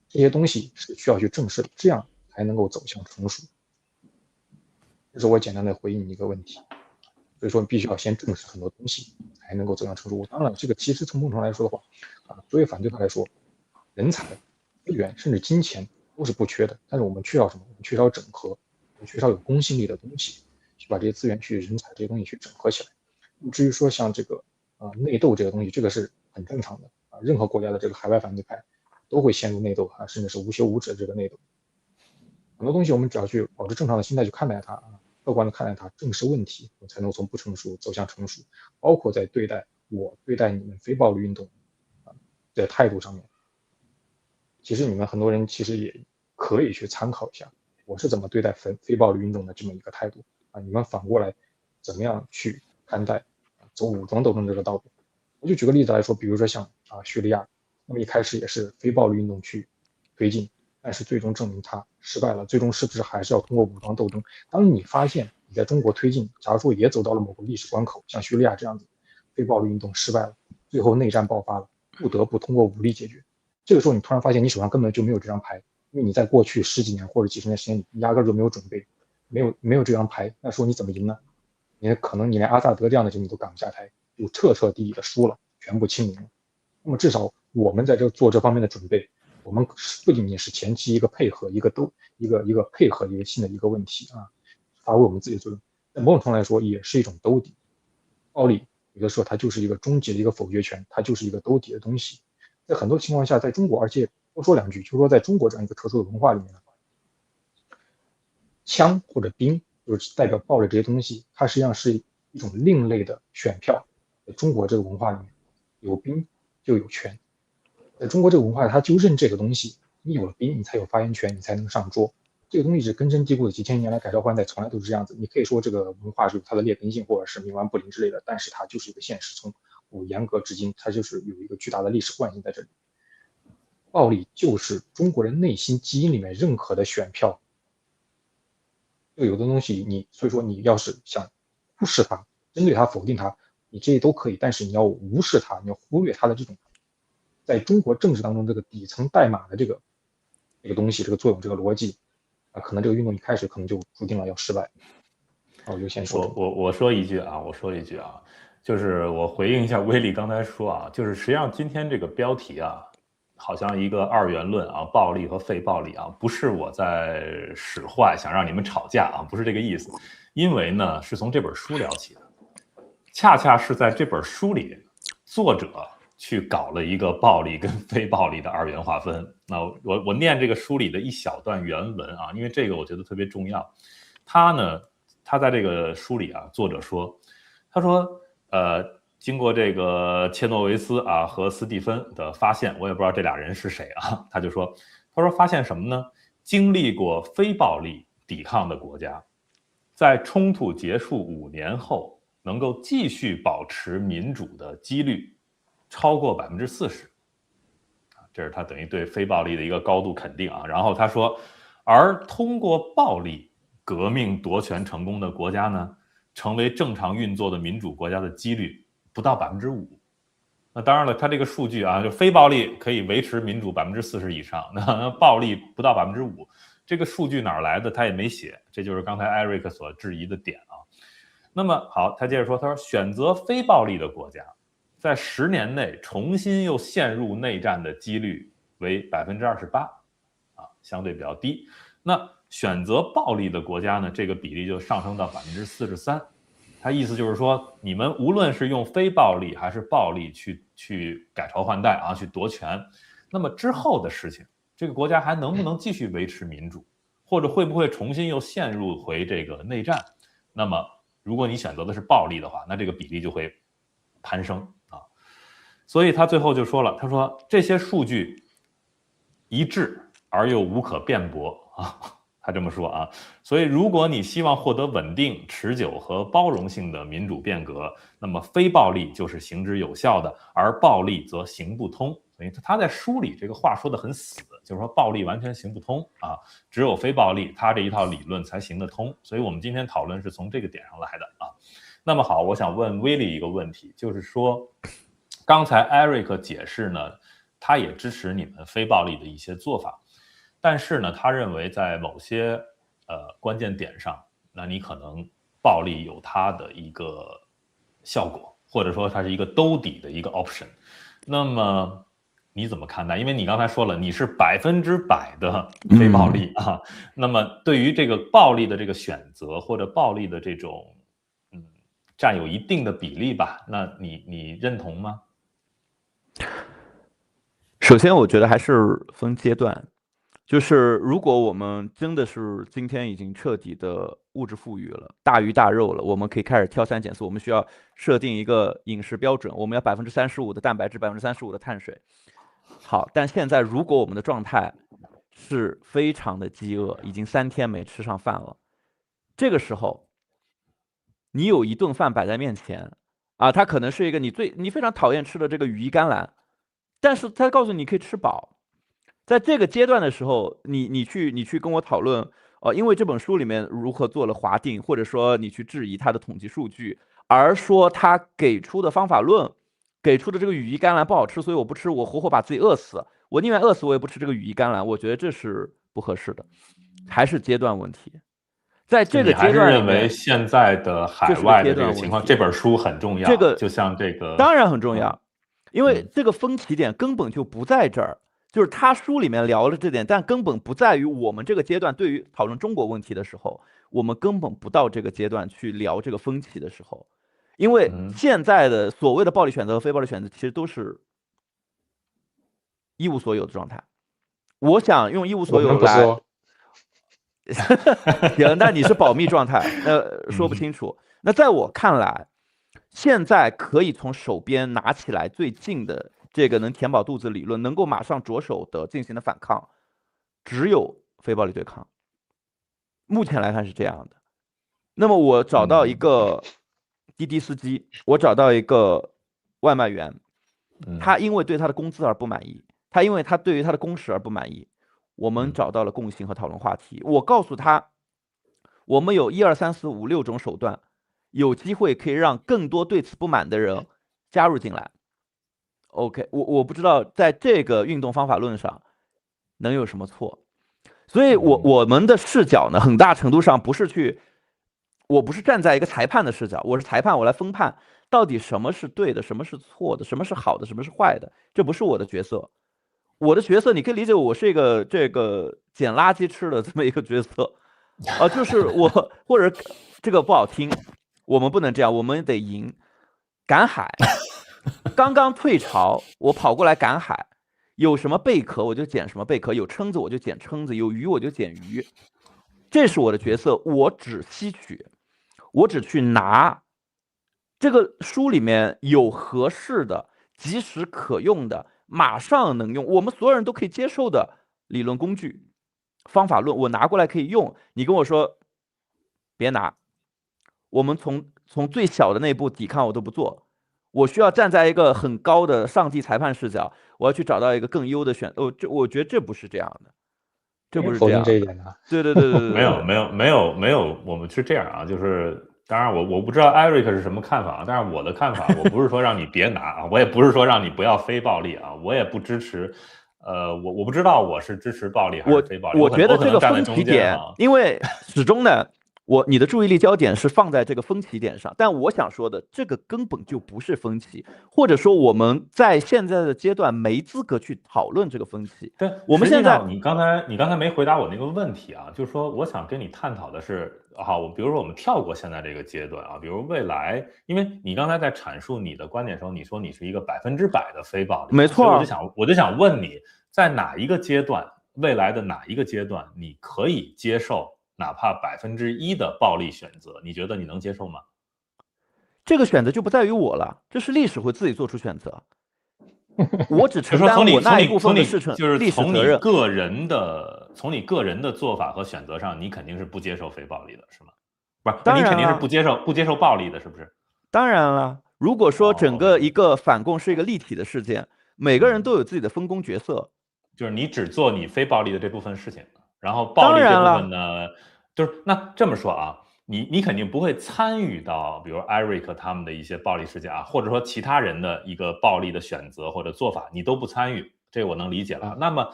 这些东西是需要去正视的，这样才能够走向成熟。这是我简单的回应一个问题。所以说你必须要先正视很多东西，才能够走向成熟。当然，这个其实从某种程度来说的话，作为反对派来说，人才、资源甚至金钱都是不缺的，但是我们缺少什么？我们缺少整合，我们缺少有公信力的东西，去把这些资源、人才这些东西去整合起来。至于说像这个内斗这个东西，这个是很正常的任何国家的这个海外反对派都会陷入内斗甚至是无休无止的这个内斗。很多东西我们只要去保持正常的心态去看待它客观的看待它，正视问题，我才能从不成熟走向成熟。包括在对待你们非暴力运动的态度上面，其实你们很多人其实也可以去参考一下，我是怎么对待非暴力运动的这么一个态度你们反过来怎么样去看待走武装斗争这个道路。我就举个例子来说，比如说像叙利亚，那么一开始也是非暴力运动去推进，但是最终证明它失败了，最终是不是还是要通过武装斗争？当你发现你在中国推进，假如说也走到了某个历史关口，像叙利亚这样子，非暴力运动失败了，最后内战爆发了，不得不通过武力解决。这个时候你突然发现你手上根本就没有这张牌，因为你在过去10几年或者几十年时间里压根就没有准备，没有这张牌，那时候你怎么赢呢？可能你连阿萨德这样的人你都赶不下台，就彻彻底底的输了，全部清零了。那么至少我们在做这方面的准备，我们不仅仅是前期一个配合，一个配合一个新的一个问题发挥我们自己的作用，在某种程度来说也是一种兜底。暴力有的时候它就是一个终极的一个否决权，它就是一个兜底的东西。在很多情况下，在中国，而且多说两句，就是说在中国这样一个特殊的文化里面，枪或者兵就是代表暴力这些东西，它实际上是一种另类的选票。在中国这个文化里面，有兵就有权。在中国这个文化，它就认这个东西，你有了兵，你才有发言权，你才能上桌。这个东西是根深蒂固的，几千年来改朝换代从来都是这样子。你可以说这个文化是有它的劣根性，或者是冥顽不灵之类的，但是它就是一个现实，从古严格至今，它就是有一个巨大的历史惯性在这里。暴力就是中国人内心基因里面认可的选票。就有的东西所以说你要是想忽视它，针对它，否定它，你这些都可以，但是你要无视它，你要忽略它的这种在中国政治当中这个底层代码的这个东西，这个作用，这个逻辑可能这个运动一开始可能就注定了要失败。我就先说我说一句就是我回应一下威利刚才说就是实际上今天这个标题好像一个二元论暴力和非暴力不是我在使坏，想让你们吵架不是这个意思。因为呢，是从这本书聊起的，恰恰是在这本书里，作者去搞了一个暴力跟非暴力的二元划分。那我念这个书里的一小段原文因为这个我觉得特别重要。他在这个书里作者说，他说经过这个切诺维斯和斯蒂芬的发现，我也不知道这俩人是谁他说发现什么呢？经历过非暴力抵抗的国家，在冲突结束5年后，能够继续保持民主的几率超过40%。这是他等于对非暴力的一个高度肯定然后他说，而通过暴力革命夺权成功的国家呢，成为正常运作的民主国家的几率不到5%。那当然了，他这个数据就非暴力可以维持民主40%以上，那暴力不到5%，这个数据哪来的他也没写，这就是刚才 Eric 所质疑的点那么好，他接着说，他说选择非暴力的国家，在10年内重新又陷入内战的几率为28%相对比较低。那选择暴力的国家呢，这个比例就上升到43%。他意思就是说，你们无论是用非暴力还是暴力去改朝换代去夺权，那么之后的事情，这个国家还能不能继续维持民主，或者会不会重新又陷入回这个内战？那么如果你选择的是暴力的话，那这个比例就会攀升所以他最后就说了，他说这些数据一致而又无可辩驳他这么说所以如果你希望获得稳定、持久和包容性的民主变革，那么非暴力就是行之有效的，而暴力则行不通。所以他在书里这个话说得很死，就是说暴力完全行不通只有非暴力，他这一套理论才行得通。所以我们今天讨论是从这个点上来的那么好，我想问威利一个问题，就是说刚才 Eric 解释呢，他也支持你们非暴力的一些做法，但是呢，他认为在某些关键点上，那你可能暴力有它的一个效果，或者说它是一个兜底的一个 option。那么你怎么看待？因为你刚才说了，你是100%的非暴力啊。那么对于这个暴力的这个选择或者暴力的这种占有一定的比例吧，那你认同吗？首先，我觉得还是分阶段。就是如果我们真的是今天已经彻底的物质富裕了，大鱼大肉了，我们可以开始挑三拣四，我们需要设定一个饮食标准，我们要35%的蛋白质，35%的碳水。好，但现在如果我们的状态是非常的饥饿，已经3天没吃上饭了，这个时候，你有一顿饭摆在面前，啊，它可能是一个你非常讨厌吃的这个羽衣甘蓝，但是它告诉你可以吃饱。在这个阶段的时候，你去跟我讨论，因为这本书里面如何做了划定，或者说你去质疑它的统计数据，而说他给出的方法论，给出的这个羽衣甘蓝不好吃，所以我不吃，我活活把自己饿死，我宁愿饿死我也不吃这个羽衣甘蓝，我觉得这是不合适的，还是阶段问题。在这个阶段里面，你还是认为现在的海外的这个情况，这本书很重要，这个就像这个当然很重要，因为这个分歧点根本就不在这儿。就是他书里面聊了这点，但根本不在于我们这个阶段对于讨论中国问题的时候，我们根本不到这个阶段去聊这个分歧的时候，因为现在的所谓的暴力选择和非暴力选择其实都是一无所有的状态。我想用一无所有来，行，那你是保密状态，说不清楚。那在我看来，现在可以从手边拿起来最近的这个能填饱肚子理论，能够马上着手的进行的反抗，只有非暴力对抗。目前来看是这样的。那么我找到一个滴滴司机，我找到一个外卖员，他因为对他的工资而不满意，他因为他对于他的工时而不满意，我们找到了共性和讨论话题。我告诉他，我们有1、2、3、4、5、6种手段，有机会可以让更多对此不满的人加入进来。OK， 我不知道在这个运动方法论上能有什么错，所以我们的视角呢，很大程度上我不是站在一个裁判的视角，我是裁判，我来分判到底什么是对的，什么是错的，什么是好的，什么是坏的，这不是我的角色。我的角色你可以理解我是一个这个捡垃圾吃的这么一个角色，就是我或者这个不好听，我们不能这样，我们得赢。赶海。刚刚退潮，我跑过来赶海，有什么贝壳我就捡什么贝壳，有蛏子我就捡蛏子，有鱼我就捡鱼，这是我的角色，我只吸取，我只去拿。这个书里面有合适的、及时可用的、马上能用，我们所有人都可以接受的理论工具、方法论，我拿过来可以用。你跟我说别拿，我们从最小的那一步抵抗我都不做。我需要站在一个很高的上帝裁判视角，我要去找到一个更优的我觉得这不是这样的，这不是这样的。这一点的。对，没有，我们是这样啊，就是当然我不知道 Eric 是什么看法，但是我的看法，我不是说让你别拿啊，我也不是说让你不要非暴力啊，我也不支持。我不知道我是支持暴力还是非暴力。我觉得这个分歧点，因为始终呢。你的注意力焦点是放在这个分歧点上，但我想说的，这个根本就不是分歧，或者说我们在现在的阶段没资格去讨论这个分歧。对，我们现在你刚才没回答我那个问题啊，就是说我想跟你探讨的是，比如说我们跳过现在这个阶段啊，比如未来，因为你刚才在阐述你的观点的时候，你说你是一个100%的非暴力，没错，我就想问你，在哪一个阶段，未来的哪一个阶段，你可以接受？哪怕1%的暴力选择，你觉得你能接受吗？这个选择就不在于我了，这是历史会自己做出选择。我只承担我那一部分的事情，就是从你个人的做法和选择上，你肯定是不接受非暴力的，是吗？不是，你肯定是不接受暴力的，是不是？当然了，如果说整个一个反共是一个立体的事件，每个人都有自己的分工角色，就是你只做你非暴力的这部分事情。然后暴力这部分呢，就是那这么说啊，你肯定不会参与到，比如 Eric 他们的一些暴力事件啊，或者说其他人的一个暴力的选择或者做法，你都不参与，这我能理解了。那么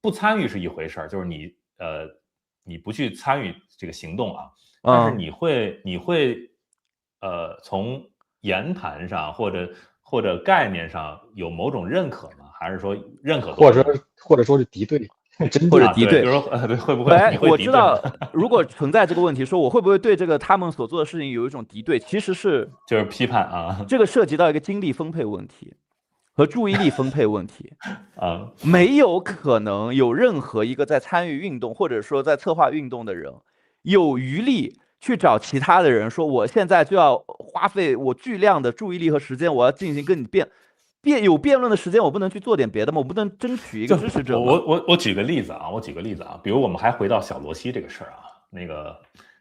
不参与是一回事儿，就是你不去参与这个行动啊。但是你会从言谈上或者概念上有某种认可吗？还是说认可或者说是敌对，针对或者敌对，就是说对，会不会你会我敌对？知道，如果存在这个问题，说我会不会对这个他们所做的事情有一种敌对，其实是就是批判啊，这个涉及到一个精力分配问题和注意力分配问题。没有可能有任何一个在参与运动或者说在策划运动的人有余力去找其他的人说，我现在就要花费我巨量的注意力和时间，我要进行跟你有辩论的时间，我不能去做点别的吗？我不能争取一个支持者吗？我举个例子啊，比如我们还回到小罗西这个事儿啊，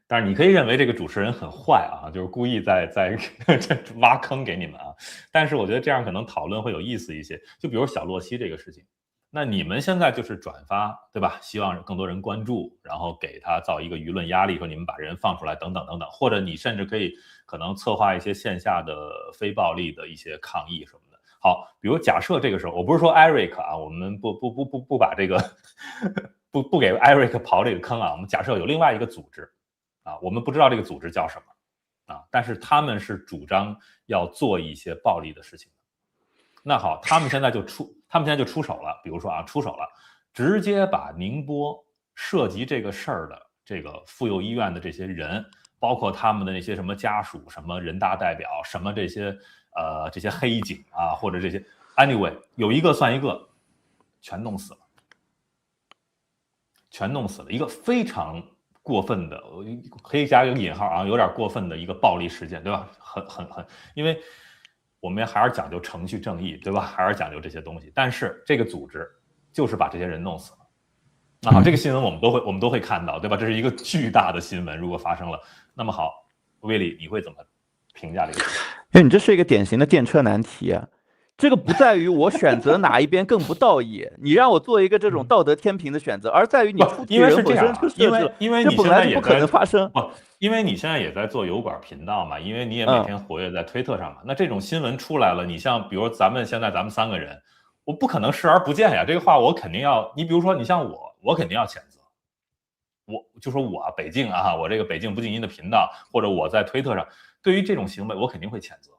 但是你可以认为这个主持人很坏啊，就是故意在挖坑给你们啊。但是我觉得这样可能讨论会有意思一些。就比如小洛西这个事情，那你们现在就是转发，对吧？希望更多人关注，然后给他造一个舆论压力，说你们把人放出来等等等等，或者你甚至可能策划一些线下的非暴力的一些抗议什么的。好，比如假设这个时候，我不是说 Eric 啊，我们不把这个不给 Eric 刨这个坑啊，我们假设有另外一个组织啊，我们不知道这个组织叫什么啊，但是他们是主张要做一些暴力的事情的。那好，他们现在就出手了，比如说啊，直接把宁波涉及这个事儿的这个妇幼医院的这些人，包括他们的那些什么家属、什么人大代表、什么这些黑警啊，或者这些 anyway 有一个算一个，全弄死了，一个非常过分的，可以加一个引号啊，有点过分的一个暴力事件，对吧？很，因为我们还是讲究程序正义，对吧？还是讲究这些东西。但是这个组织就是把这些人弄死了。啊，这个新闻我们都会看到，对吧？这是一个巨大的新闻，如果发生了，那么好，威利，你会怎么评价这个？因为你这是一个典型的电车难题啊。这个不在于我选择哪一边更不道义，你让我做一个这种道德天平的选择，而在于你出题人本身就设置了，因为这本来就不可能发生。因为你现在也在做油管频道嘛，因为你也每天活跃在推特上嘛，那这种新闻出来了，你像比如咱们三个人，我不可能视而不见呀。这个话我肯定要，你比如说你像我肯定要谴责。我就说我北京啊，我这个北京不静音的频道，或者我在推特上，对于这种行为我肯定会谴责。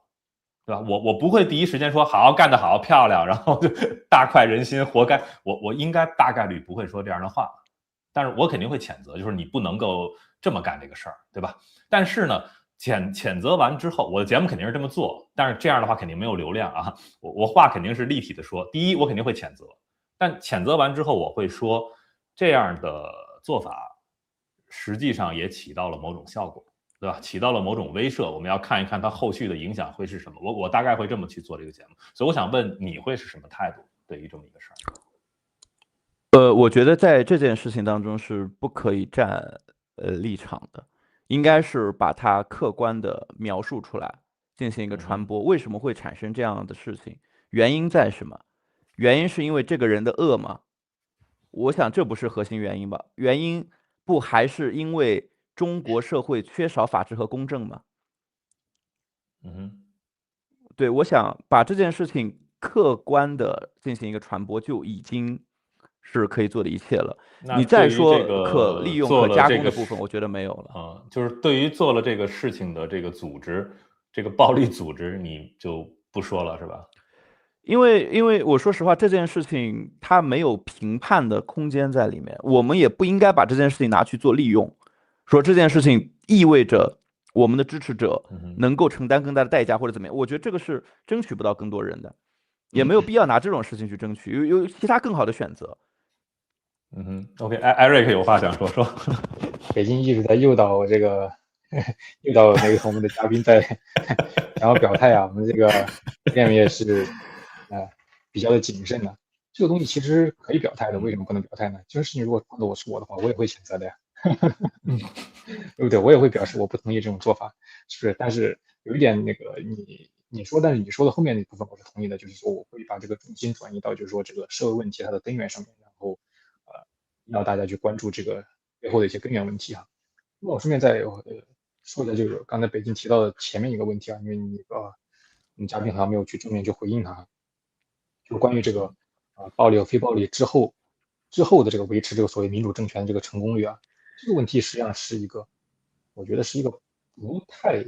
对吧？我不会第一时间说好，干得好，漂亮，然后就大快人心，活该。我应该大概率不会说这样的话，但是我肯定会谴责，就是你不能够这么干这个事儿，对吧？但是呢，谴责完之后，我的节目肯定是这么做，但是这样的话肯定没有流量啊。我话肯定是立体的说，第一，我肯定会谴责，但谴责完之后，我会说这样的做法实际上也起到了某种效果。对吧？起到了某种威慑，我们要看一看它后续的影响会是什么。我大概会这么去做这个节目，所以我想问你会是什么态度对于这么一个事儿？我觉得在这件事情当中是不可以站立场的，应该是把它客观的描述出来，进行一个传播。为什么会产生这样的事情？原因在什么？原因是因为这个人的恶吗？我想这不是核心原因吧？原因不还是因为中国社会缺少法治和公正吗？对，我想把这件事情客观的进行一个传播，就已经是可以做的一切了。你再说可利用、可加工的部分，我觉得没有了。就是对于做了这个事情的这个组织，这个暴力组织，你就不说了是吧？因为我说实话，这件事情它没有评判的空间在里面，我们也不应该把这件事情拿去做利用，说这件事情意味着我们的支持者能够承担更大的代价或者怎么样，我觉得这个是争取不到更多人的，也没有必要拿这种事情去争取，有其他更好的选择。OK， Eric 有话想说。北京一直在诱导那个我们的嘉宾在想要表态啊，我们这个店也是比较的谨慎的。这个东西其实可以表态的，为什么不能表态呢？这个事情如果换做是我的话，我也会谴责的呀，对不对？我也会表示我不同意这种做法，是不是？但是有一点那个你说，但是你说的后面那部分我是同意的，就是说我会把这个重心转移到就是说这个社会问题它的根源上面，然后让大家去关注这个背后的一些根源问题啊。那我顺便再说一下，就是刚才北京提到的前面一个问题啊，因为我们嘉宾好像没有去正面去回应他，就关于这个暴力和非暴力之后的这个维持这个所谓民主政权的这个成功率啊，这个问题实际上是一个我觉得是一个不太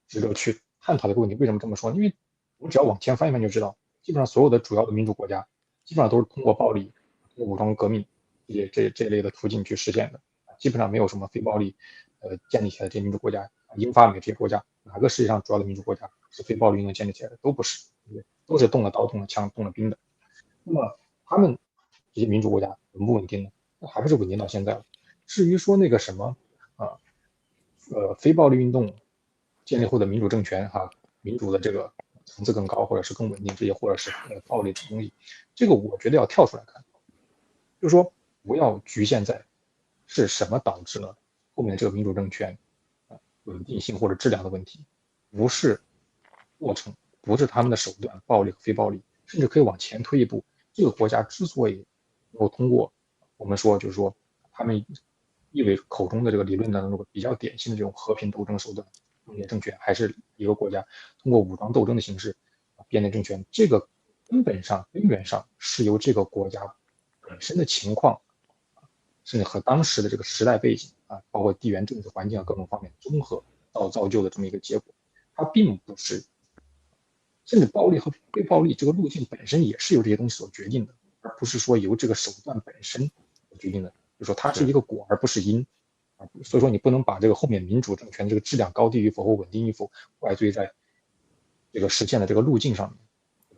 值得去探讨的一个问题。为什么这么说？因为我们只要往前翻一翻就知道，基本上所有的主要的民主国家，基本上都是通过暴力、通过武装革命这类的途径去实现的，基本上没有什么非暴力建立起来的这些民主国家，英法美这些国家，哪个世界上主要的民主国家是非暴力运动建立起来的？都不是，对不对？都是动了刀、动了枪、动了兵的。那么他们这些民主国家稳不稳定呢？那还不是稳定到现在了。至于说那个什么啊，非暴力运动建立后的民主政权民主的这个层次更高，或者是更稳定这些，或者是暴力的东西，这个我觉得要跳出来看，就是说不要局限在是什么导致了后面的这个民主政权稳定性或者质量的问题，不是过程，不是他们的手段，暴力和非暴力，甚至可以往前推一步，这个国家之所以能够通过我们说就是说他们意味口中的这个理论当中比较典型的这种和平斗争手段建立政权，还是一个国家通过武装斗争的形式建立政权，这个根源上是由这个国家本身的情况，甚至和当时的这个时代背景包括地缘政治环境各种方面综合造就的这么一个结果，它并不是，甚至暴力和非暴力这个路径本身也是由这些东西所决定的，而不是说由这个手段本身所决定的，就是说它是一个果而不是因。所以说你不能把这个后面民主政权这个质量高低与否或稳定与否怪罪在这个实现的这个路径上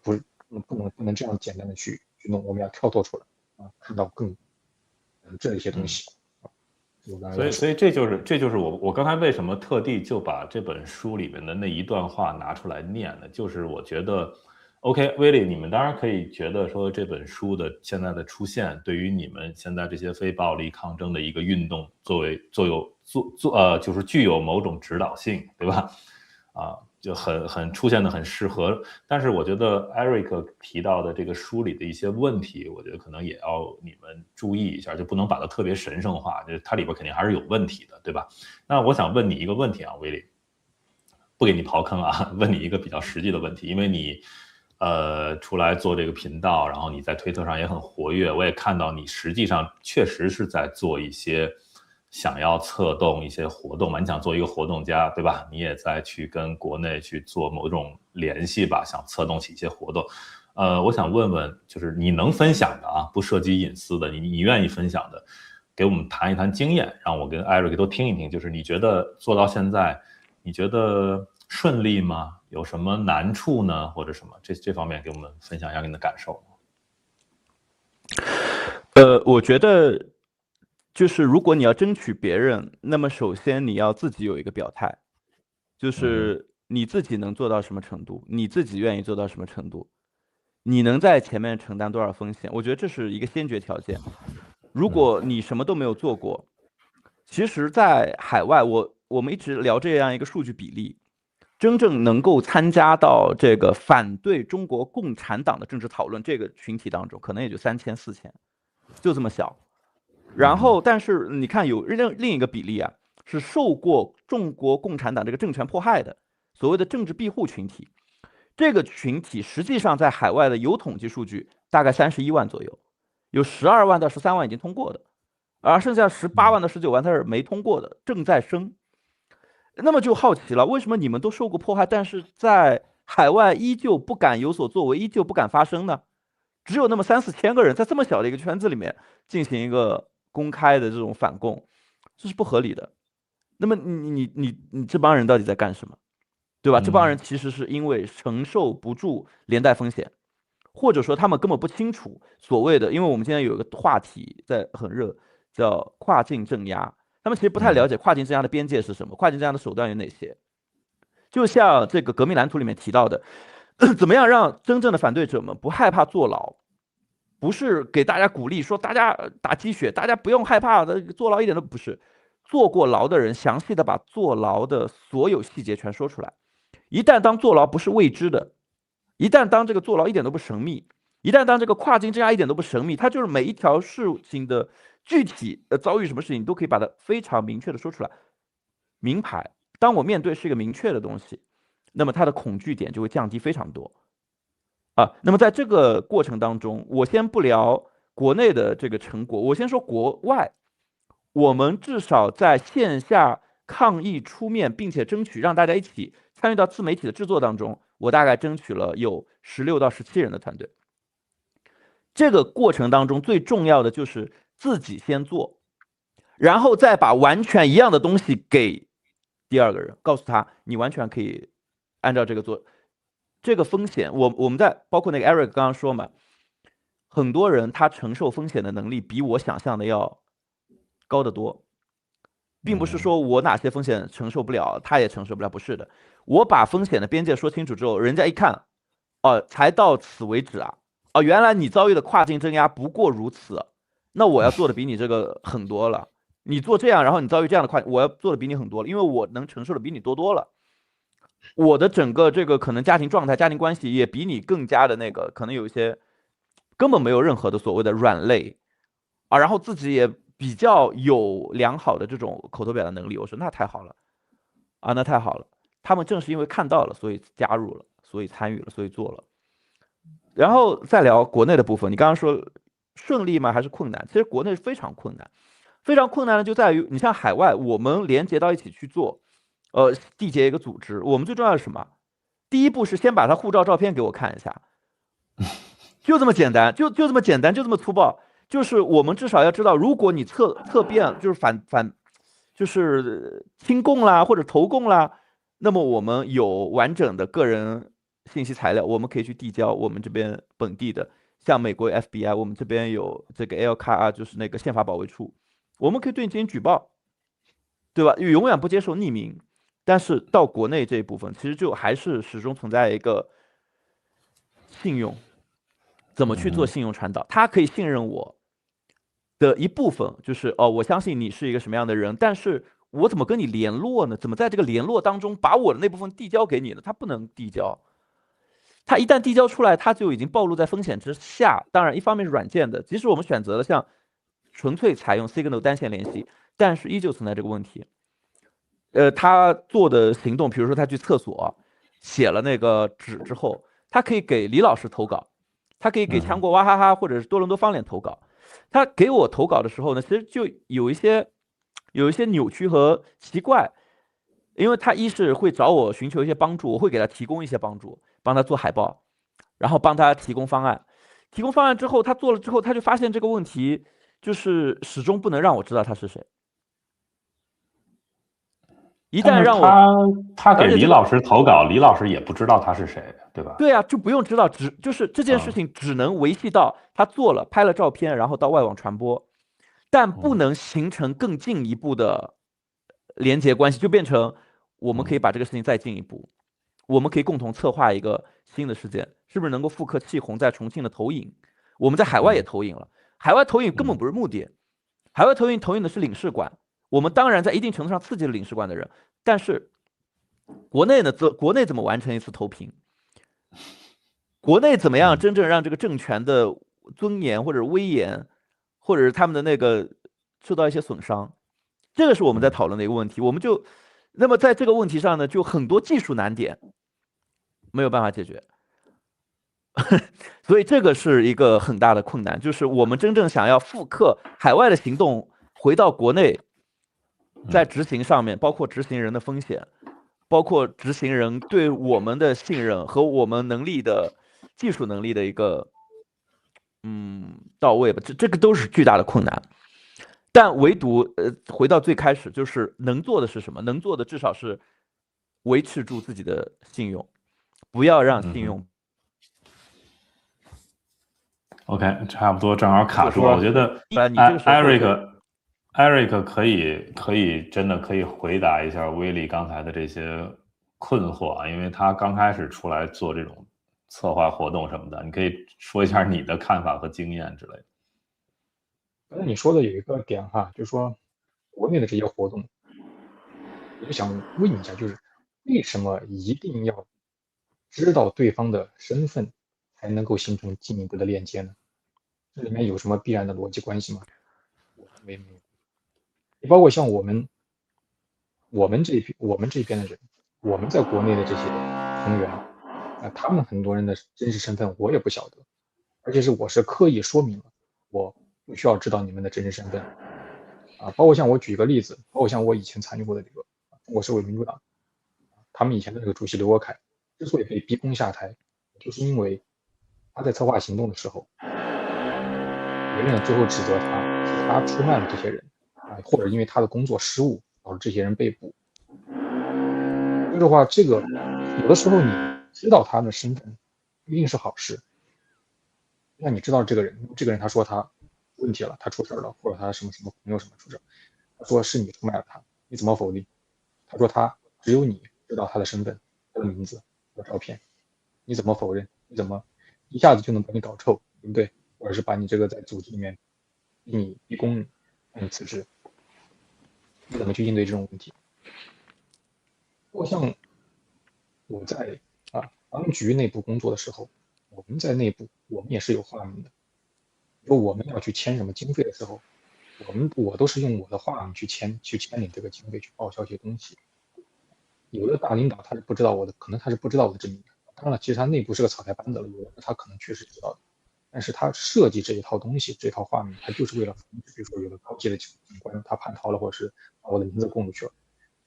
面，不能这样简单的去弄，我们要跳脱出来看到更这一些东西。所以这就是我刚才为什么特地就把这本书里面的那一段话拿出来念呢？就是我觉得 OK， 威利，你们当然可以觉得说这本书的现在的出现，对于你们现在这些非暴力抗争的一个运动，就是具有某种指导性，对吧？就出现的很适合。但是我觉得 Eric 提到的这个书里的一些问题，我觉得可能也要你们注意一下，就不能把它特别神圣化，就是它里边肯定还是有问题的，对吧？那我想问你一个问题啊，威利，不给你刨坑啊，问你一个比较实际的问题，因为你出来做这个频道，然后你在推特上也很活跃，我也看到你实际上确实是在做一些想要策动一些活动嘛，你想做一个活动家，对吧？你也在去跟国内去做某种联系吧，想策动起一些活动。我想问问，就是你能分享的不涉及隐私的，你愿意分享的，给我们谈一谈经验，让我跟 Eric 都听一听。就是你觉得做到现在，你觉得顺利吗？有什么难处呢？或者什么这方面给我们分享一下你的感受。我觉得就是如果你要争取别人，那么首先你要自己有一个表态，就是你自己能做到什么程度，你自己愿意做到什么程度，你能在前面承担多少风险，我觉得这是一个先决条件。如果你什么都没有做过，其实在海外我们一直聊这样一个数据比例，真正能够参加到这个反对中国共产党的政治讨论这个群体当中，可能也就3000、4000，就这么小。然后，但是你看有另一个比例是受过中国共产党这个政权迫害的所谓的政治庇护群体，这个群体实际上在海外的有统计数据，大概31万左右，有12万到13万已经通过的，而剩下18万到19万它是没通过的，正在升。那么就好奇了，为什么你们都受过迫害，但是在海外依旧不敢有所作为，依旧不敢发声呢？只有那么3、4千个人在这么小的一个圈子里面进行一个公开的这种反共，这是不合理的。那么你这帮人到底在干什么，对吧？这帮人其实是因为承受不住连带风险，或者说他们根本不清楚所谓的，因为我们现在有一个话题在很热，叫跨境镇压。他们其实不太了解跨境镇压的边界是什么，跨境镇压的手段有哪些。就像这个革命蓝图里面提到的，怎么样让真正的反对者们不害怕坐牢，不是给大家鼓励说大家打鸡血，大家不用害怕的，坐牢一点都不是。坐过牢的人详细的把坐牢的所有细节全说出来。一旦当坐牢不是未知的，一旦当这个坐牢一点都不神秘，一旦当这个跨境镇压一点都不神秘，它就是每一条事情的具体遭遇什么事情，你都可以把它非常明确的说出来。明牌，当我面对是一个明确的东西，那么它的恐惧点就会降低非常多那么在这个过程当中，我先不聊国内的这个成果，我先说国外。我们至少在线下抗议出面，并且争取让大家一起参与到自媒体的制作当中，我大概争取了有16到17人的团队。这个过程当中最重要的就是自己先做，然后再把完全一样的东西给第二个人，告诉他你完全可以按照这个做。这个风险，我们在包括那个 Eric 刚刚说嘛，很多人他承受风险的能力比我想象的要高得多，并不是说我哪些风险承受不了，他也承受不了，不是的。我把风险的边界说清楚之后，人家一看，哦，才到此为止啊，哦，原来你遭遇的跨境镇压不过如此，那我要做的比你这个很多了。你做这样，然后你遭遇这样的我要做的比你很多了，因为我能承受的比你多了。我的整个这个可能家庭状态、家庭关系也比你更加的那个，可能有一些根本没有任何的所谓的软肋啊，然后自己也比较有良好的这种口头表达能力。我说那太好了啊，那太好了。他们正是因为看到了，所以加入了，所以参与了，所以做了。然后再聊国内的部分，你刚刚说顺利吗？还是困难？其实国内非常困难，非常困难的就在于你像海外，我们连接到一起去做。缔结一个组织，我们最重要的是什么？第一步是先把他护照照片给我看一下，就这么简单，就这么简单，就这么粗暴。就是我们至少要知道，如果你侧变，就是就是亲共啦或者投共啦，那么我们有完整的个人信息材料，我们可以去递交我们这边本地的，像美国 FBI， 我们这边有这个 LKR， 就是那个宪法保卫处，我们可以对你进行举报，对吧？永远不接受匿名。但是到国内这一部分，其实就还是始终存在一个信用，怎么去做信用传导？他可以信任我的一部分，就是我相信你是一个什么样的人，但是我怎么跟你联络呢？怎么在这个联络当中把我的那部分递交给你呢？他不能递交，他一旦递交出来，他就已经暴露在风险之下。当然，一方面是软件的，即使我们选择了像纯粹采用 Signal 单线联系，但是依旧存在这个问题。他做的行动，比如说他去厕所写了那个纸之后，他可以给李老师投稿，他可以给强国娃哈哈或者是多伦多方脸投稿。他给我投稿的时候呢，其实就有一些扭曲和奇怪，因为他一是会找我寻求一些帮助，我会给他提供一些帮助，帮他做海报，然后帮他提供方案。提供方案之后，他做了之后，他就发现这个问题就是始终不能让我知道他是谁。一旦让他给李老师投稿，李老师也不知道他是谁，对吧？对啊，就不用知道，就是这件事情只能维系到他做了、拍了照片，然后到外网传播，但不能形成更进一步的连接关系，就变成我们可以把这个事情再进一步，我们可以共同策划一个新的事件，是不是能够复刻气红在重庆的投影？我们在海外也投影了，海外投影根本不是目的，海外投影的是领事馆。我们当然在一定程度上刺激了领事馆的人，但是国内呢，国内怎么完成一次投屏？国内怎么样真正让这个政权的尊严或者威严，或者是他们的那个受到一些损伤？这个是我们在讨论的一个问题。我们就那么在这个问题上呢，就很多技术难点没有办法解决，所以这个是一个很大的困难，就是我们真正想要复刻海外的行动回到国内。在执行上面，包括执行人的风险，包括执行人对我们的信任和我们能力的技术能力的一个到位吧，这个都是巨大的困难。但唯独回到最开始，就是能做的是什么？能做的至少是维持住自己的信用，不要让信用。OK， 差不多正好卡住了。我觉得Eric 可以真的可以回答一下威利刚才的这些困惑啊，因为他刚开始出来做这种策划活动什么的，你可以说一下你的看法和经验之类的。刚才你说的有一个点哈，就是说国内的这些活动，我就想问一下，就是为什么一定要知道对方的身份才能够形成进一步的链接呢？这里面有什么必然的逻辑关系吗？我认为没有。也包括像我们这边的人，我们在国内的这些成员，他们很多人的真实身份我也不晓得，而且我是刻意说明了，我不需要知道你们的真实身份。包括像我举一个例子，包括像我以前参与过的这个中国社会民主党，他们以前的这个主席刘国凯之所以被逼宫下台，就是因为他在策划行动的时候，别人最后指责他是他出卖了这些人或者因为他的工作失误导致这些人被捕。所以的话，这个有的时候你知道他的身份不一定是好事。那你知道这个人他说他问题了，他出事了，或者他什么什么朋友什么出事，他说是你出卖了他，你怎么否定？他说他只有你知道他的身份、他的名字、他的照片，你怎么否认？你怎么一下子就能把你搞臭，对不对？或者是把你这个在组织里面逼宫，让你辞职，你怎么去应对这种问题？或像我在当局内部工作的时候，我们在内部我们也是有话名的。如果我们要去签什么经费的时候，我都是用我的话名去签领这个经费，去报销一些东西。有的大领导他是不知道我的，可能他是不知道我的真名的。当然了，其实他内部是个草台班子了，有的他可能确实知道的，但是他设计这一套东西，这套话名，他就是为了防止，比如说有的高级的警官他叛逃了，或者是把我的名字供出去了。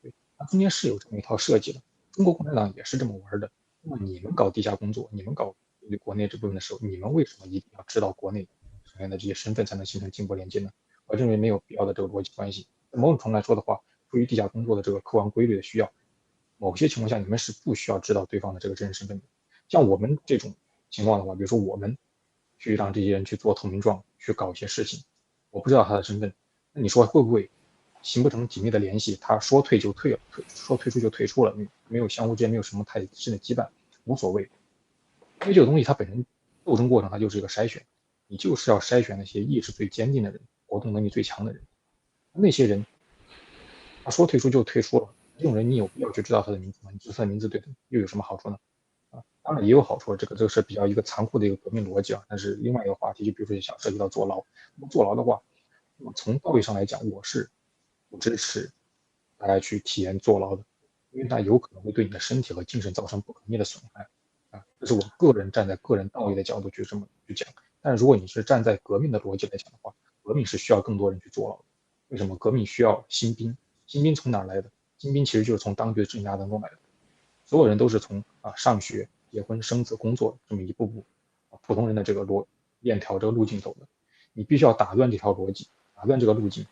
对，他中间是有这么一套设计的。中国共产党也是这么玩的。那么你们搞地下工作，你们搞国内这部分的时候，你们为什么一定要知道国内成员的这些身份才能形成进步连接呢？我认为没有必要的这个逻辑关系。在某种程度来说的话，出于地下工作的这个客观规律的需要，某些情况下你们是不需要知道对方的这个真实身份的。像我们这种情况的话，比如说我们去让这些人去做投名状，去搞一些事情，我不知道他的身份，那你说会不会形不成紧密的联系？他说退就退了，说退出就退出了，没有相互之间没有什么太深的羁绊，无所谓。因为这个东西它本身斗争过程它就是一个筛选，你就是要筛选那些意志最坚定的人，活动能力最强的人。那些人他说退出就退出了，这种人你有必要去知道他的名字吗？你知道他的名字对又有什么好处呢？当然也有好处，这个是比较一个残酷的一个革命逻辑但是另外一个话题，就比如说想涉及到坐牢，那么坐牢的话，那么从道义上来讲，我是不支持大家去体验坐牢的，因为它有可能会对你的身体和精神造成不可逆的损害这是我个人站在个人道义的角度去这么去讲。但如果你是站在革命的逻辑来讲的话，革命是需要更多人去坐牢的。为什么革命需要新兵？新兵从哪来的？新兵其实就是从当局的镇压当中来的。所有人都是从上学、结婚、生子、工作这么一步步普通人的这个链条这个路径走的。你必须要打断这条逻辑，打断这个路径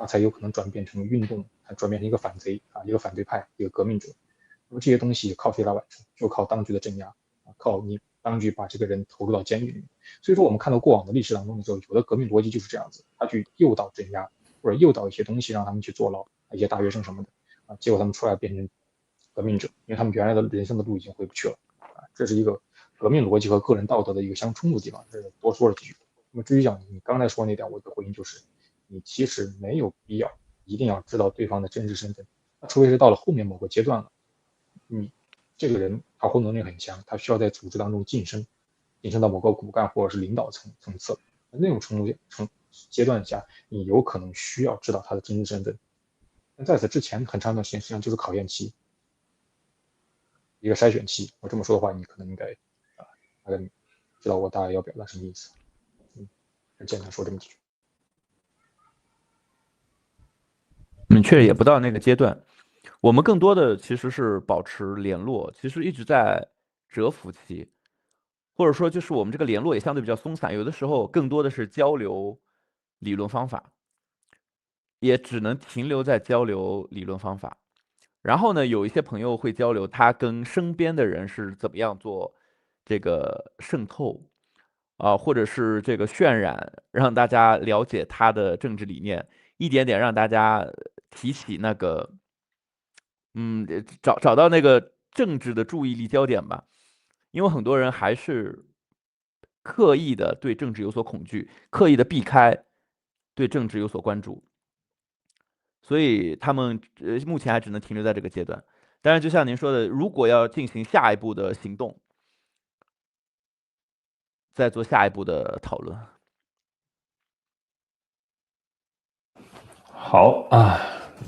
才有可能转变成运动，转变成一个反贼一个反对派，一个革命者。那么这些东西靠谁来完成？就靠当局的镇压靠你当局把这个人投入到监狱里面。所以说我们看到过往的历史当中的时候，有的革命逻辑就是这样子，他去诱导镇压，或者诱导一些东西让他们去坐牢，一些大学生什么的结果他们出来变成革命者，因为他们原来的人生的路已经回不去了这是一个革命逻辑和个人道德的一个相冲突的地方，这是多说了几句。那么至于讲你刚才说那点，我的回应就是，你其实没有必要一定要知道对方的真实身份，除非是到了后面某个阶段了，你这个人他活动能力很强，他需要在组织当中晋升到某个骨干或者是领导层次，那种阶段下，你有可能需要知道他的真实身份。那在此之前很长一段时间实际上就是考验期，一个筛选期。我这么说的话，你可能应该大概知道我大概要表达什么意思。很简单说这么几句。确实也不到那个阶段，我们更多的其实是保持联络，其实一直在蛰伏期，或者说就是我们这个联络也相对比较松散，有的时候更多的是交流理论方法，也只能停留在交流理论方法。然后呢，有一些朋友会交流他跟身边的人是怎么样做这个渗透或者是这个渲染，让大家了解他的政治理念，一点点让大家提起那个找到那个政治的注意力焦点吧。因为很多人还是刻意的对政治有所恐惧，刻意的避开对政治有所关注，所以他们目前还只能停留在这个阶段。当然就像您说的，如果要进行下一步的行动，再做下一步的讨论。好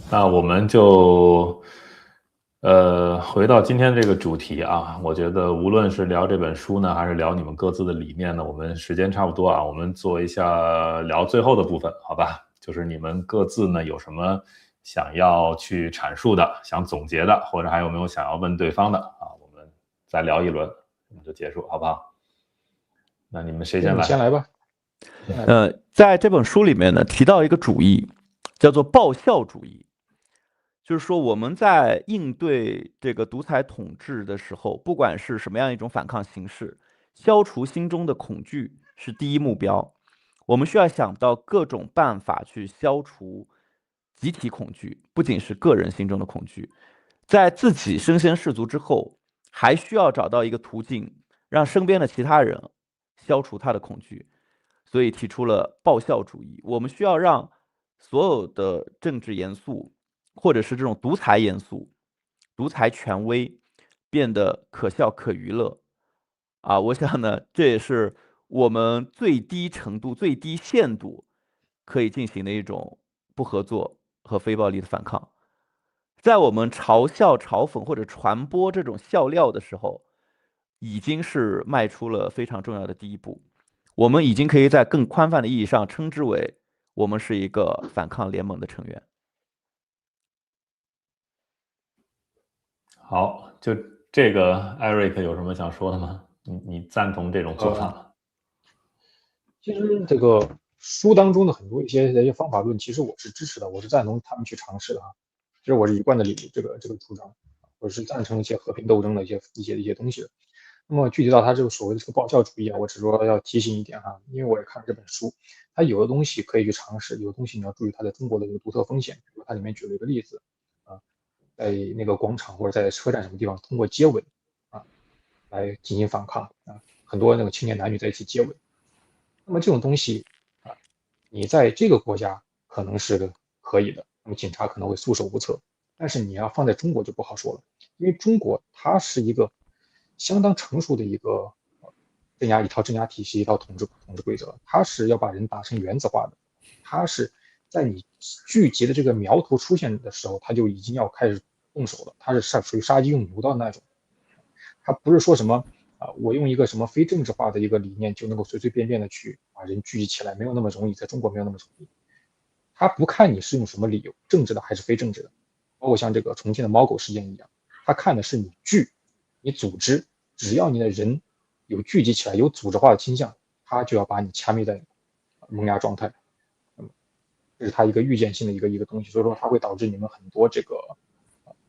那我们就回到今天这个主题我觉得无论是聊这本书呢，还是聊你们各自的理念呢，我们时间差不多我们做一下聊最后的部分，好吧？就是你们各自呢有什么想要去阐述的、想总结的，或者还有没有想要问对方的啊？我们再聊一轮，我们就结束，好不好？那你们谁先来？你先来吧。在这本书里面呢，提到一个主义，叫做报效主义，就是说我们在应对这个独裁统治的时候，不管是什么样一种反抗形式，消除心中的恐惧是第一目标。我们需要想到各种办法去消除集体恐惧，不仅是个人心中的恐惧，在自己身先士卒之后，还需要找到一个途径，让身边的其他人消除他的恐惧。所以提出了报效主义，我们需要让所有的政治严肃，或者是这种独裁严肃、独裁权威变得可笑可娱乐啊！我想呢，这也是我们最低程度、最低限度可以进行的一种不合作和非暴力的反抗。在我们嘲笑、嘲讽或者传播这种笑料的时候，已经是迈出了非常重要的第一步。我们已经可以在更宽泛的意义上称之为我们是一个反抗联盟的成员。好，就这个 Eric 有什么想说的吗？你赞同这种做法吗？其实这个书当中的很多一些方法论，其实我是支持的，我是赞同他们去尝试的哈。其实我是一贯的这个主张，我是赞成一些和平斗争的一些东西的。那么具体到他这个所谓的这个报效主义啊，我只说要提醒一点哈，因为我也看了这本书，它有的东西可以去尝试，有的东西你要注意它在中国的一个独特风险。比如它里面举了一个例子啊，在那个广场或者在车站什么地方通过接吻啊来进行反抗啊，很多那个青年男女在一起接吻。那么这种东西啊，你在这个国家可能是可以的，那么警察可能会束手无策，但是你要放在中国就不好说了，因为中国它是一个相当成熟的一个镇压体系，一套统治规则，它是要把人打成原子化的，它是在你聚集的这个苗头出现的时候，它就已经要开始动手了，它是属于杀鸡用牛刀那种，它不是说什么我用一个什么非政治化的一个理念就能够随随便便的去把人聚集起来，没有那么容易，在中国没有那么容易。他不看你是用什么理由，政治的还是非政治的，包括像这个重庆的猫狗事件一样，他看的是你你组织，只要你的人有聚集起来，有组织化的倾向，他就要把你掐灭在萌芽状态。这是他一个预见性的一个东西，所以说它会导致你们很多这个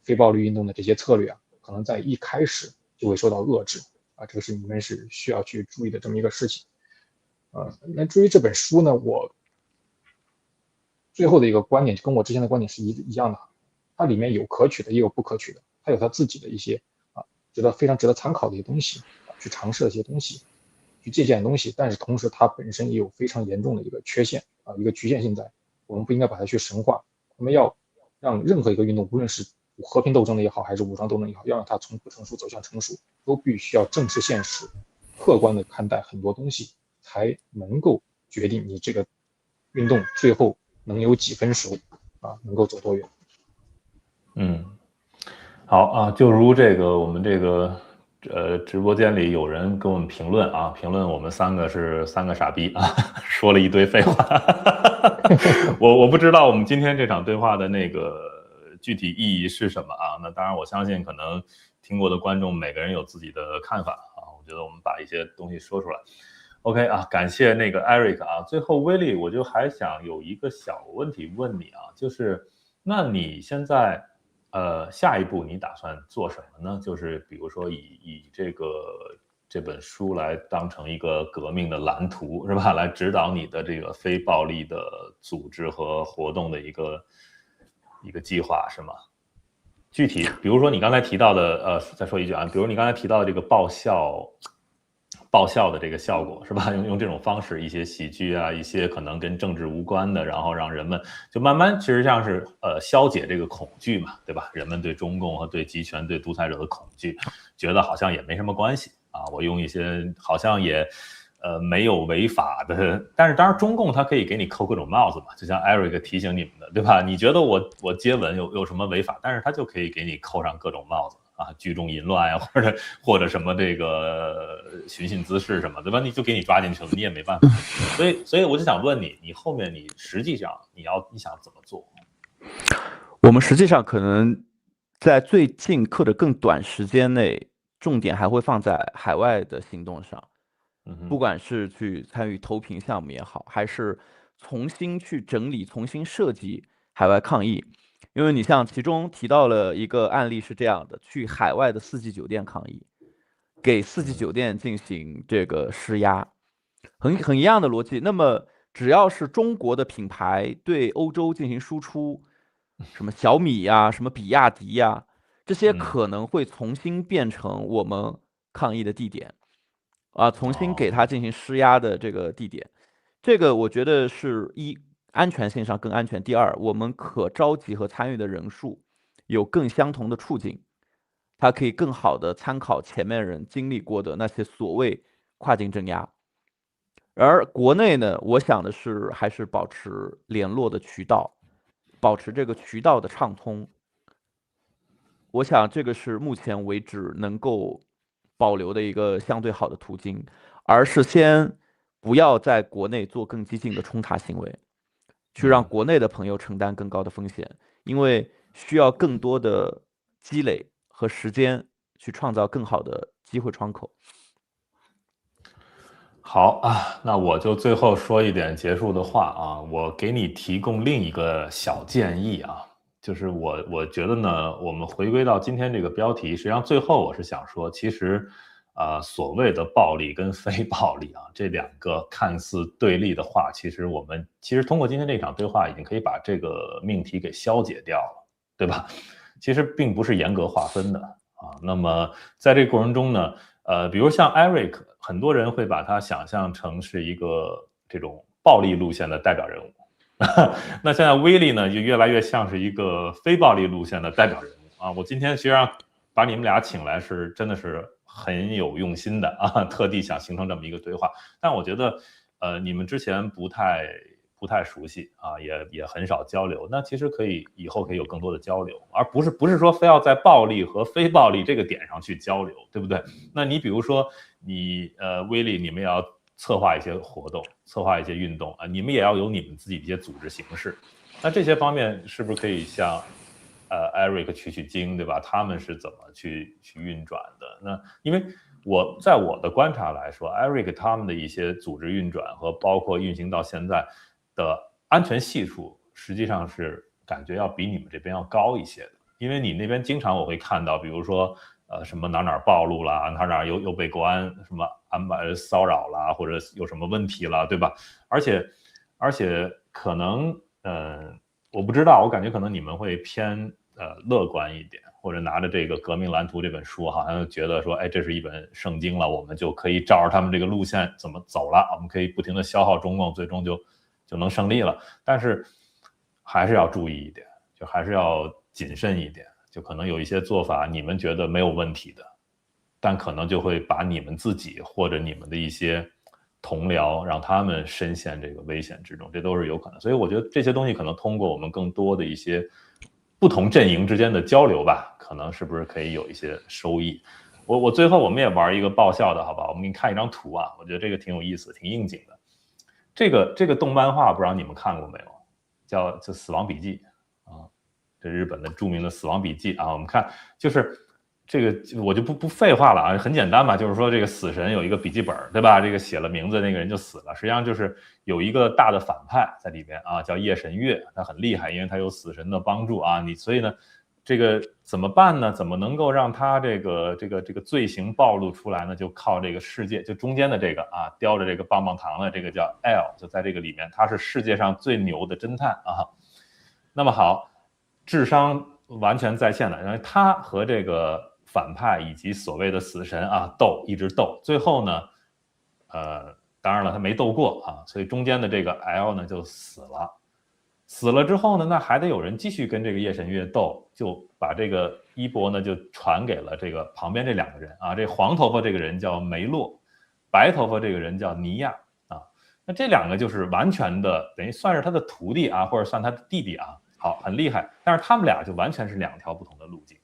非暴力运动的这些策略啊，可能在一开始就会受到遏制。这个是你们是需要去注意的这么一个事情。那至于这本书呢，我最后的一个观点跟我之前的观点是一样的，它里面有可取的，也有不可取的，它有它自己的一些非常值得参考的一些东西，去尝试的一些东西，去借鉴的东西，但是同时它本身也有非常严重的一个缺陷一个局限性在，我们不应该把它去神化，我们要让任何一个运动，无论是和平斗争的也好，还是武装斗争也好，要让它从不成熟走向成熟，都必须要正视现实，客观的看待很多东西，才能够决定你这个运动最后能有几分熟能够走多远。好啊，就如这个我们这个直播间里有人给我们评论评论我们三个是三个傻逼说了一堆废话。我不知道我们今天这场对话的那个具体意义是什么那当然我相信可能听过的观众每个人有自己的看法我觉得我们把一些东西说出来。OK 感谢那个 Eric 最后威利我就还想有一个小问题问你就是那你现在下一步你打算做什么呢？就是比如说以这本书来当成一个革命的蓝图是吧？来指导你的这个非暴力的组织和活动的一个计划是吗？具体比如说你刚才提到的再说一句比如你刚才提到的这个报效的这个效果是吧？用这种方式，一些喜剧一些可能跟政治无关的，然后让人们就慢慢其实像是消解这个恐惧嘛，对吧？人们对中共和对集权、对独裁者的恐惧，觉得好像也没什么关系我用一些好像也没有违法的，但是当然中共它可以给你扣各种帽子嘛，就像 Eric 提醒你们的，对吧？你觉得我接吻有什么违法，但是他就可以给你扣上各种帽子啊，聚众淫乱呀，或者什么这个寻衅滋事什么，对吧？你就给你抓进去了，你也没办法。所以我就想问你，你后面你实际上你想怎么做？我们实际上可能在最近或者更短时间内，重点还会放在海外的行动上，不管是去参与投屏项目也好，还是重新去整理、重新设计海外抗疫。因为你像其中提到了一个案例是这样的，去海外的4季酒店抗议，给4季酒店进行这个施压，很一样的逻辑。那么只要是中国的品牌对欧洲进行输出，什么小米呀、什么比亚迪呀，这些可能会重新变成我们抗议的地点，啊，重新给它进行施压的这个地点。这个我觉得是一，安全性上更安全；第二，我们可召集和参与的人数有更相同的处境，它可以更好的参考前面人经历过的那些所谓跨境镇压。而国内呢，我想的是还是保持联络的渠道，保持这个渠道的畅通。我想这个是目前为止能够保留的一个相对好的途径，而是先不要在国内做更激进的冲塔行为，去让国内的朋友承担更高的风险，因为需要更多的积累和时间去创造更好的机会窗口。好啊，那我就最后说一点结束的话啊，我给你提供另一个小建议啊，就是我觉得呢，我们回归到今天这个标题，实际上最后我是想说，其实所谓的暴力跟非暴力啊，这两个看似对立的话，其实通过今天这场对话，已经可以把这个命题给消解掉了，对吧？其实并不是严格划分的啊。那么在这个过程中呢，比如像 Eric， 很多人会把他想象成是一个这种暴力路线的代表人物。那现在 Willy 呢，就越来越像是一个非暴力路线的代表人物啊。我今天实际上把你们俩请来是真的是很有用心的啊，特地想形成这么一个对话。但我觉得，你们之前不太熟悉啊，也很少交流。那其实以后可以有更多的交流，而不是说非要在暴力和非暴力这个点上去交流，对不对？那你比如说Willy，你们也要策划一些活动，策划一些运动啊，你们也要有你们自己的一些组织形式。那这些方面是不是可以向Eric 取经，对吧？他们是怎么去运转的？那因为在我的观察来说 ，Eric 他们的一些组织运转和包括运行到现在的安全系数，实际上是感觉要比你们这边要高一些的。因为你那边经常我会看到，比如说什么哪暴露啦，哪又被国安什么安排骚扰啦，或者有什么问题啦，对吧？而且可能我不知道，我感觉可能你们会偏乐观一点，或者拿着这个《革命蓝图》这本书，好像觉得说，哎，这是一本圣经了，我们就可以照着他们这个路线怎么走了，我们可以不停的消耗中共，最终就能胜利了。但是还是要注意一点，就还是要谨慎一点，就可能有一些做法你们觉得没有问题的，但可能就会把你们自己或者你们的一些同僚让他们深陷这个危险之中，这都是有可能。所以我觉得这些东西可能通过我们更多的一些不同阵营之间的交流吧，可能是不是可以有一些收益。我最后我们也玩一个爆笑的，好吧？我们给你看一张图啊，我觉得这个挺有意思，挺应景的。这个动漫画不知道你们看过没有？叫《死亡笔记》啊，这日本的著名的《死亡笔记》啊。我们看就是这个，我就不废话了啊，很简单嘛，就是说这个死神有一个笔记本，对吧？这个写了名字那个人就死了，实际上就是有一个大的反派在里边啊，叫夜神月，他很厉害，因为他有死神的帮助啊。所以呢，这个怎么办呢？怎么能够让他这个罪行暴露出来呢？就靠这个世界，就中间的这个啊，叼着这个棒棒糖的这个叫 L， 就在这个里面，他是世界上最牛的侦探啊。那么好，智商完全在线的，因为他和这个反派以及所谓的死神啊一直斗，最后呢，当然了，他没斗过啊，所以中间的这个 L 呢就死了。死了之后呢，那还得有人继续跟这个夜神月斗，就把这个衣钵呢就传给了这个旁边这两个人啊，这黄头发这个人叫梅洛，白头发这个人叫尼亚啊。那这两个就是完全的等于算是他的徒弟啊，或者算他的弟弟啊，好，很厉害。但是他们俩就完全是两条不同的路径。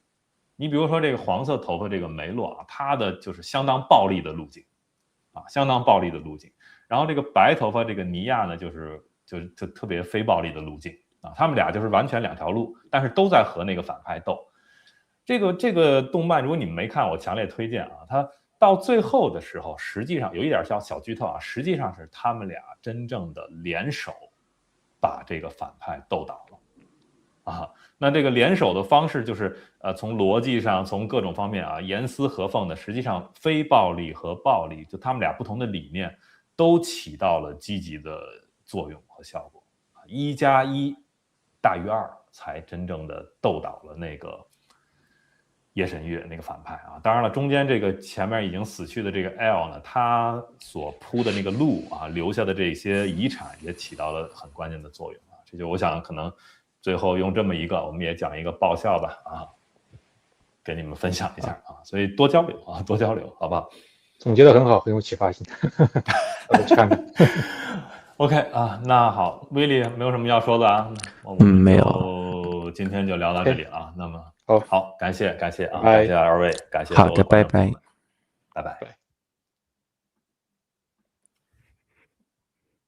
你比如说这个黄色头发这个梅洛啊，他的就是相当暴力的路径啊，相当暴力的路径。然后这个白头发这个尼亚呢，就特别非暴力的路径啊，他们俩就是完全两条路，但是都在和那个反派斗。这个动漫，如果你们没看，我强烈推荐啊。它到最后的时候，实际上有一点小剧透啊，实际上是他们俩真正的联手把这个反派斗倒了啊。那这个联手的方式就是从逻辑上，从各种方面啊，严丝合缝的。实际上，非暴力和暴力，就他们俩不同的理念，都起到了积极的作用和效果。1+1大于2，才真正的斗倒了那个夜神月那个反派啊。当然了，中间这个前面已经死去的这个 L 呢，他所铺的那个路啊，留下的这些遗产也起到了很关键的作用啊。这就我想可能最后用这么一个，我们也讲一个爆笑吧啊，给你们分享一下啊。所以多交流啊，多交流，好不好？总结的很好，很有启发性。我去看看。OK 啊，那好，威利没有什么要说的啊？没有，今天就聊到这里了啊。那么好，感谢啊，感谢2位，感谢好的，拜拜，拜拜。